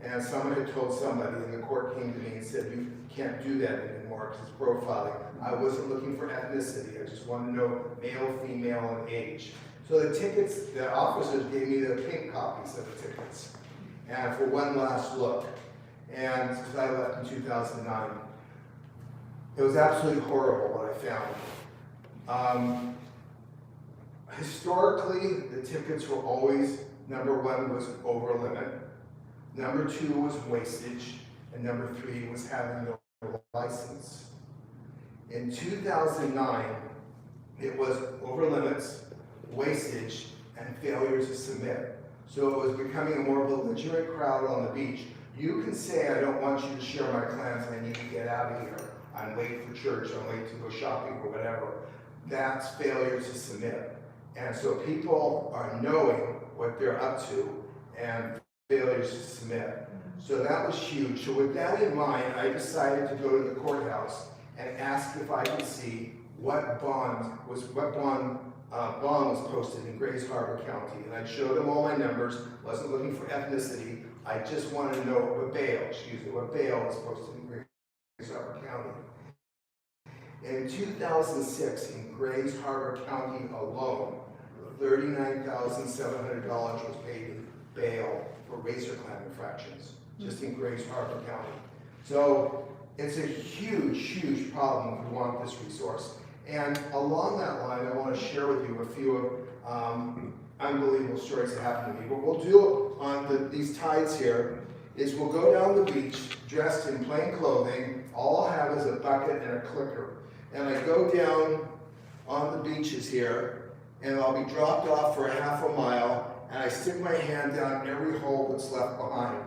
And someone had told somebody, and the court came to me and said, you can't do that anymore because it's profiling. I wasn't looking for ethnicity, I just wanted to know male, female, and age. So the tickets, the officers gave me the pink copies of the tickets, and for one last look. And because I left in 2009, it was absolutely horrible what I found. Historically, the tickets were always, number 1 was over limit, number 2 was wastage, and number 3 was having no license. In 2009, it was over limits, wastage, and failure to submit. So it was becoming a more belligerent crowd on the beach. You can say, I don't want you to share my clams, I need to get out of here. I'm late for church, I'm late to go shopping or whatever. That's failure to submit. And so people are knowing what they're up to and failures to submit. So that was huge. So with that in mind, I decided to go to the courthouse and ask if I could see what bond was posted in Grace Harbor County. And I showed them all my numbers, wasn't looking for ethnicity. I just wanted to know what bail was posted in Grace Harbor County. In 2006, in Grays Harbor County alone, $39,700 was paid in bail for razor clam infractions, just in Grays Harbor County. So it's a huge, huge problem if we want this resource. And along that line, I want to share with you a few unbelievable stories that happened to me. What we'll do on these tides here is we'll go down the beach dressed in plain clothing. All I'll have is a bucket and a clicker. And I go down on the beaches here, and I'll be dropped off for a half a mile, and I stick my hand down every hole that's left behind.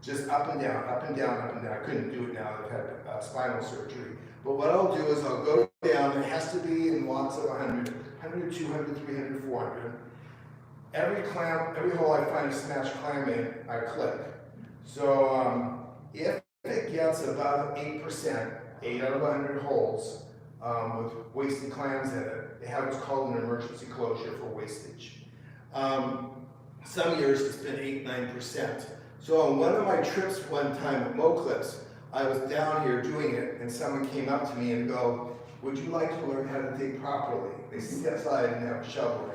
Just up and down, up and down, up and down. I couldn't do it now, I've had spinal surgery. But what I'll do is I'll go down, it has to be in lots of 100, 200, 300, 400. Every hole I find a smashed clam in, I click. So if it gets about 8%, 8 out of 100 holes with wasted clams in it, they have what's called an emergency closure for wastage. Some years it's been 8, 9%. So on one of my trips one time at Mo Clips, I was down here doing it, and someone came up to me and go, "Would you like to learn how to dig properly?" They said, "Yes, I didn't have a shovel."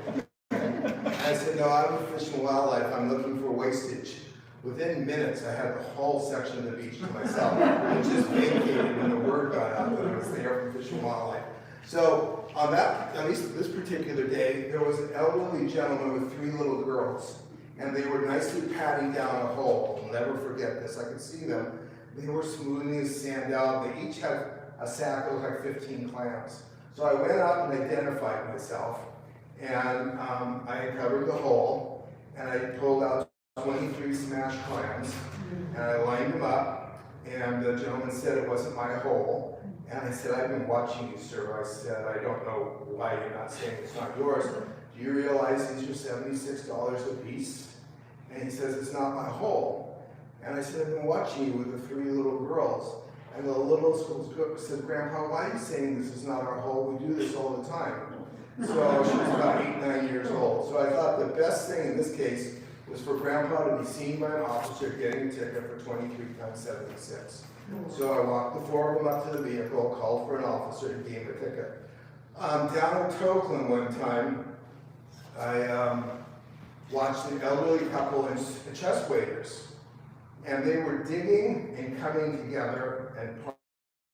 I said, "No, I'm a Fish and Wildlife, I'm looking for wastage." Within minutes, I had the whole section of the beach to myself. I just vacated when the word got out that I was there from Fish and Wildlife. So on that, at least this particular day, there was an elderly gentleman with 3 little girls, and they were nicely patting down a hole. I'll never forget this. I could see them. They were smoothing the sand out. They each had a sack of like 15 clams. So I went up and identified myself, and I covered the hole, and I pulled out 23 smashed clams, and I lined them up, and the gentleman said it wasn't my hole. And I said, "I've been watching you, sir." I said, "I don't know why you're not saying it's not yours. Do you realize these are $76 a piece?" And he says, "It's not my hole." And I said, "I've been watching you with the 3 little girls." And the little girl said, "Grandpa, why are you saying this is not our hole? We do this all the time." So she was about 8, 9 years old. So I thought the best thing in this case was for Grandpa to be seen by an officer getting a ticket for 23 times 76. So I walked the 4 of them up to the vehicle, called for an officer, and gave him a ticket. Down in Tokeland one time, I watched an elderly couple in chest waders. And they were digging and coming together and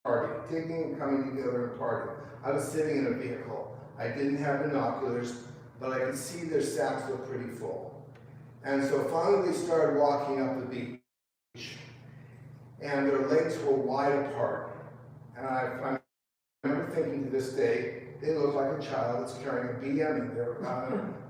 partying. Digging and coming together and partying. I was sitting in a vehicle. I didn't have binoculars, but I could see their sacks were pretty full. And so finally they started walking up the beach, and their legs were wide apart. And I remember thinking to this day, they look like a child that's carrying a BM in their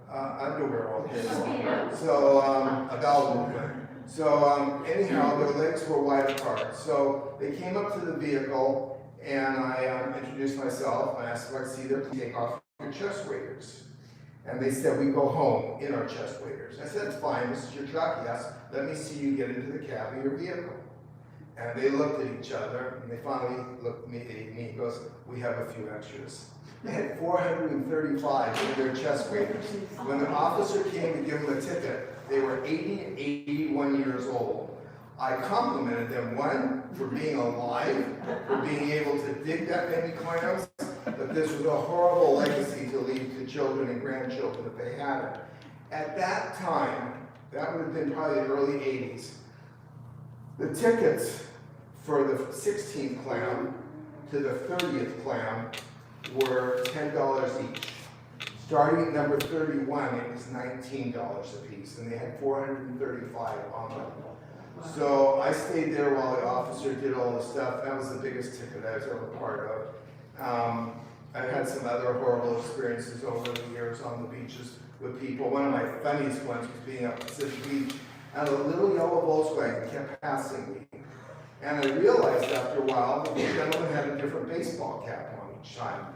underwear all the time. So, a bowel movement. So anyhow, their legs were wide apart. So they came up to the vehicle, and I introduced myself. I asked if I could see their take off your chest waders. And they said, "We go home in our chest waders." I said, "It's fine, this is your truck, yes. Let me see you get into the cab of your vehicle." And they looked at each other, and they finally looked at me and goes, "We have a few extras." They had 435 in their chest waders. When the officer came to give them a ticket, they were 80 and 81 years old. I complimented them, one, for being alive, for being able to dig that many clams, but this was a horrible legacy to leave to children and grandchildren if they had it. At that time, that would have been probably the early 80s, the tickets for the 16th clam to the 30th clam were $10 each. Starting at number 31, it was $19 a piece, and they had 435 on them. So I stayed there while the officer did all the stuff. That was the biggest ticket I was ever part of. I've had some other horrible experiences over the years on the beaches with people. One of my funniest ones was being up at Pacific Beach, and a little yellow Volkswagen kept passing me. And I realized after a while that the gentleman had a different baseball cap on each time.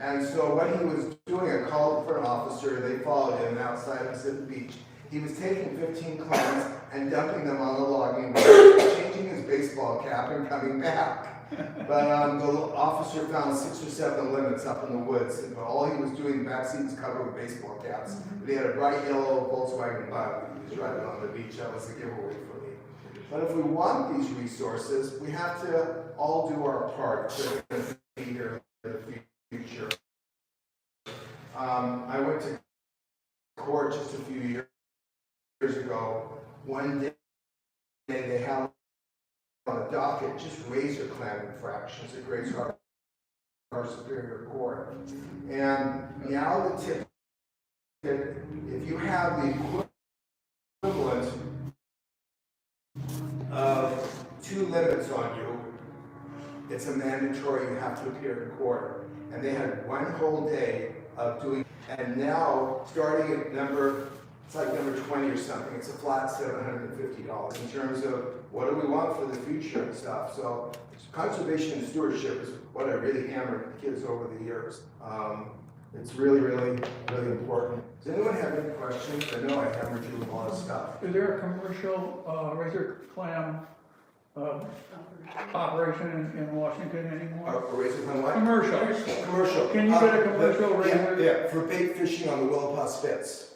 And so what he was doing, I called for an officer, they followed him outside Pacific Beach. He was taking 15 clams and dumping them on the logging road, changing his baseball cap and coming back. But the officer found 6 or 7 limits up in the woods, but all he was doing, the backseat was covered with baseball caps. But he had a bright yellow Volkswagen bug he was driving on the beach. That was a giveaway for me. But if we want these resources, we have to all do our part to be here the future. I went to court just a few years ago. One day they had on the docket just razor clam infractions at Grace Harbor Superior Court. And now the ticket, if you have the equivalent of 2 limits on you, it's a mandatory, you have to appear in court. And they had one whole day of doing, and now starting at it's like number 20 or something, it's a flat $750 in terms of what do we want for the future and stuff. So conservation and stewardship is what I really hammered the kids over the years. It's really, really, really important. Does anyone have any questions? I know I hammered you with a lot of stuff.
Is there a commercial razor clam operation in Washington anymore?
Razor clam what?
Commercial.
Commercial.
Can you get a commercial razor?
Yeah, for bait fishing on the Willapa Spits.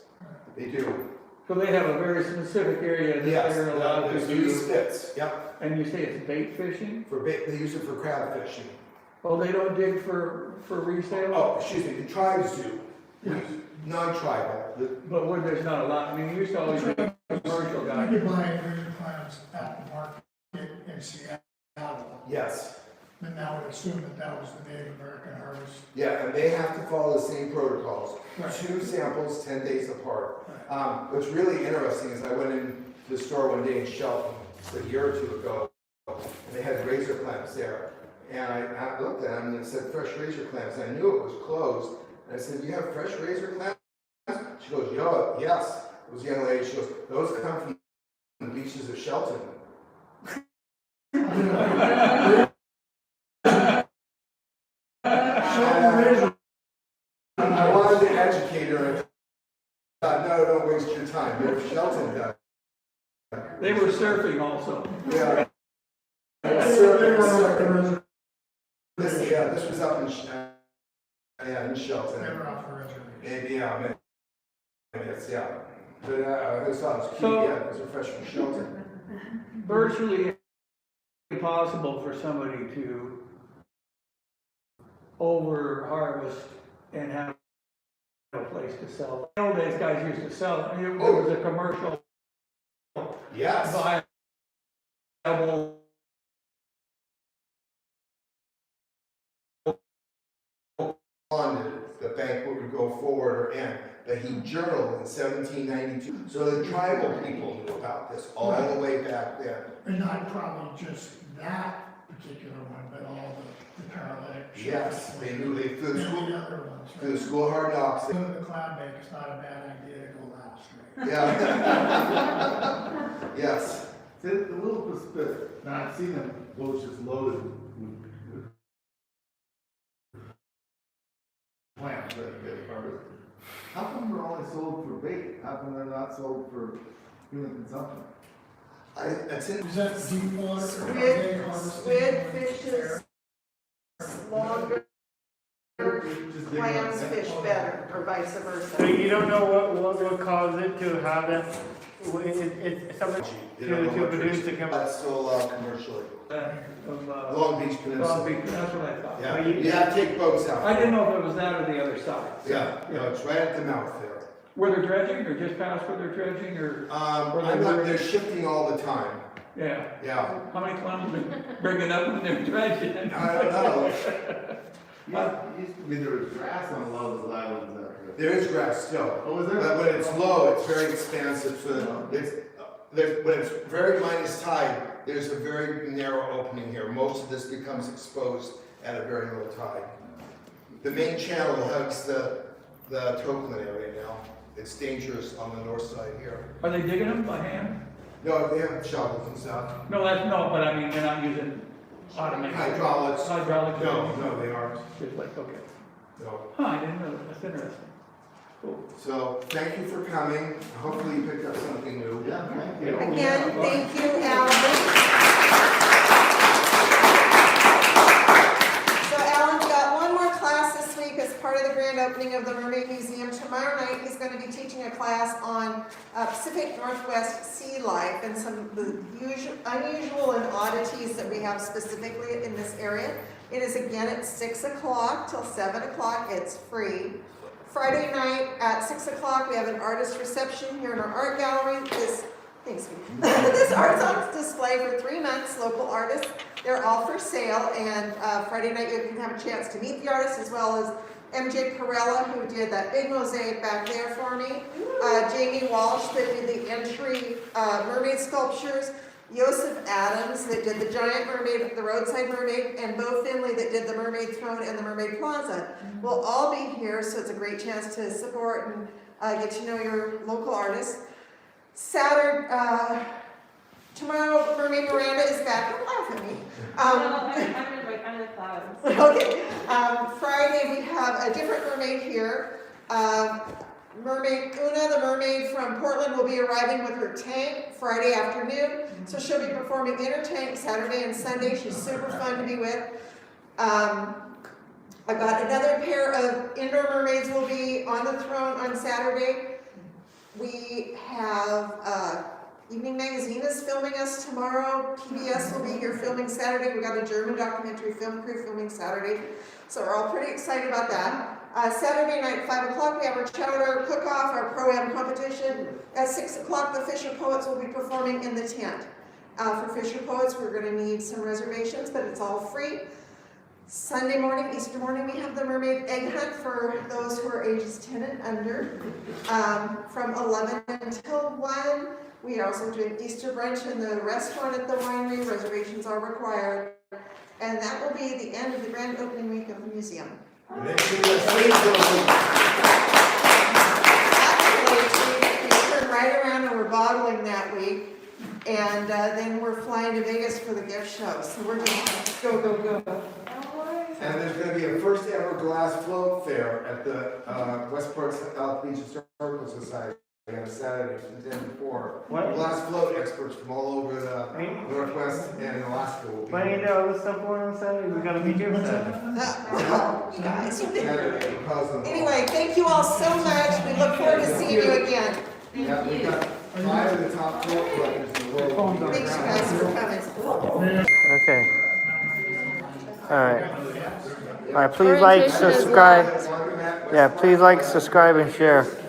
They do.
So they have a very specific area that
Yes,
they're allowed to
there's
do.
these spits, yep.
And you say it's bait fishing?
For bait, they use it for crab fishing.
Oh, they don't dig for resale?
Oh, excuse me, the tribes do. Non-tribal.
But where there's not a lot, I mean, you used to always be commercial
You
guys.
could buy razor clams at the market in Seattle,
Yes.
and I would assume that was the Native American harvest.
Yeah, and they have to follow the same protocols.
Right.
2 samples, 10 days apart.
Right.
What's really interesting is I went in the store one day in Shelton a year or 2 ago, and they had razor clams there. And I looked at them and it said fresh razor clams, and I knew it was closed. And I said, "You have fresh razor clams?" She goes, "Yo, yes." It was a young lady. She goes, "Those come from the beaches of Shelton." I wanted to educate her. And I thought, no, don't waste your time. They're Shelton guys.
They were surfing also.
Yeah. This was up in in Shelton.
They were off the reservation.
Maybe, yeah, maybe it's, yeah. But I just thought it was cute,
So-
yeah, because they're fresh from Shelton.
Virtually impossible for somebody to over harvest and have a place to sell. In the old days, guys used to sell it. I mean, it was a commercial
Yes.
viable.
The banquet would go forward or end, but he journaled in 1792. So the tribal people knew about this all the way back then.
And not probably just that particular one, but all the paralytic.
Yes, they knew they, through the
And
school,
the other ones.
through the school of hard knocks.
So the clam bake is not a bad idea to go last, right?
Yeah. Yes.
The little bit, now I've seen them boats just loaded with plants that get harvested. How come they're only sold for bait? How come they're not sold for human consumption?
That's it.
Is that deep water? or are they harvesting
Squid
when it's
fishes
there?
longer,
Just dig
clams
up-
fish better, or vice
So
versa.
you don't know what will cause it to have that, it's something
You don't know
to
what
produce
trees-
to come.
That's still allowed commercially.
Of
Long Beach Peninsula.
Long Beach, that's what I thought.
Yeah, you have to take boats out.
I didn't know if it was that or the other side.
Yeah, no, it's right at the mouth there.
Were they dredging or just past where they're dredging or,
They're shifting all the time.
yeah?
Yeah.
How many clams are they bringing up when they're dredging?
I don't know.
Used to be there was grass on a lot of those islands out there.
There is grass still.
Oh, is there?
But when it's low, it's very expansive. So when it's very minus tide, there's a very narrow opening here. Most of this becomes exposed at a very low tide. The main channel hugs the Tokeland area now. It's dangerous on the north side here.
Are they digging them by hand?
No, they have shovels and stuff.
No, but I mean, they're not using automated.
Hydraulics.
Hydraulics.
No, they aren't.
Just like, okay.
No.
Huh, I didn't know that. That's interesting. Cool.
So thank you for coming. Hopefully you picked up something new.
Yeah, thank you.
Again, thank you, Alan. So Alan's got one more class this week as part of the grand opening of the Mermaid Museum. Tomorrow night, he's going to be teaching a class on Pacific Northwest sea life and some of the unusual and oddities that we have specifically in this area. It is again at 6 o'clock till 7 o'clock, it's free. Friday night at 6 o'clock, we have an artist reception here in our art gallery. This art's on display for 3 months, local artists. They're all for sale, and Friday night you can have a chance to meet the artists, as well as MJ Perella, who did that big mosaic back there for me. Jamie Walsh, that did the entry mermaid sculptures. Joseph Adams, that did the giant mermaid, the roadside mermaid, and Bo Finley, that did the mermaid throne and the mermaid plaza. We'll all be here, so it's a great chance to support and get to know your local artists. Saturday, tomorrow, Mermaid Miranda is back. Don't laugh at me.
I'm in the clouds.
Okay. Friday, we have a different mermaid here. Mermaid Una, the mermaid from Portland, will be arriving with her tank Friday afternoon. So she'll be performing in her tank Saturday and Sunday. She's super fun to be with. I've got another pair of indoor mermaids will be on the throne on Saturday. We have Evening Magazine is filming us tomorrow. PBS will be here filming Saturday. We got a German documentary film crew filming Saturday. So we're all pretty excited about that. Saturday night, 5 o'clock, we have our chowder cook-off, our pro-am competition. At 6 o'clock, the Fisher Poets will be performing in the tent. For Fisher Poets, we're going to need some reservations, but it's all free. Sunday morning, Easter morning, we have the Mermaid Egg Hunt for those who are ages 10 and under, from 11 until 1. We are also doing Easter brunch in the restaurant at the winery. Reservations are required. And that will be the end of the grand opening week of the museum. Actually, we turn right around and we're bottling that week. And then we're flying to Vegas for the gift show. So we're going to go, go, go.
And there's gonna be a first ever glass float fair at the Westport South Beach Historical Society on Saturday from 10 to 4.
What?
Glass float experts from all over the Northwest and Alaska will be
When you
here.
know this stuff going on Saturday, we're gonna be here Saturday.
You guys.
Saturday, because of-
Anyway, thank you all so much. We look forward to seeing you again.
Yeah, we got 5 of the top float collectors in the world.
Thanks, you guys, for coming.
Okay. All right, please like, subscribe. Yeah, please like, subscribe, and share.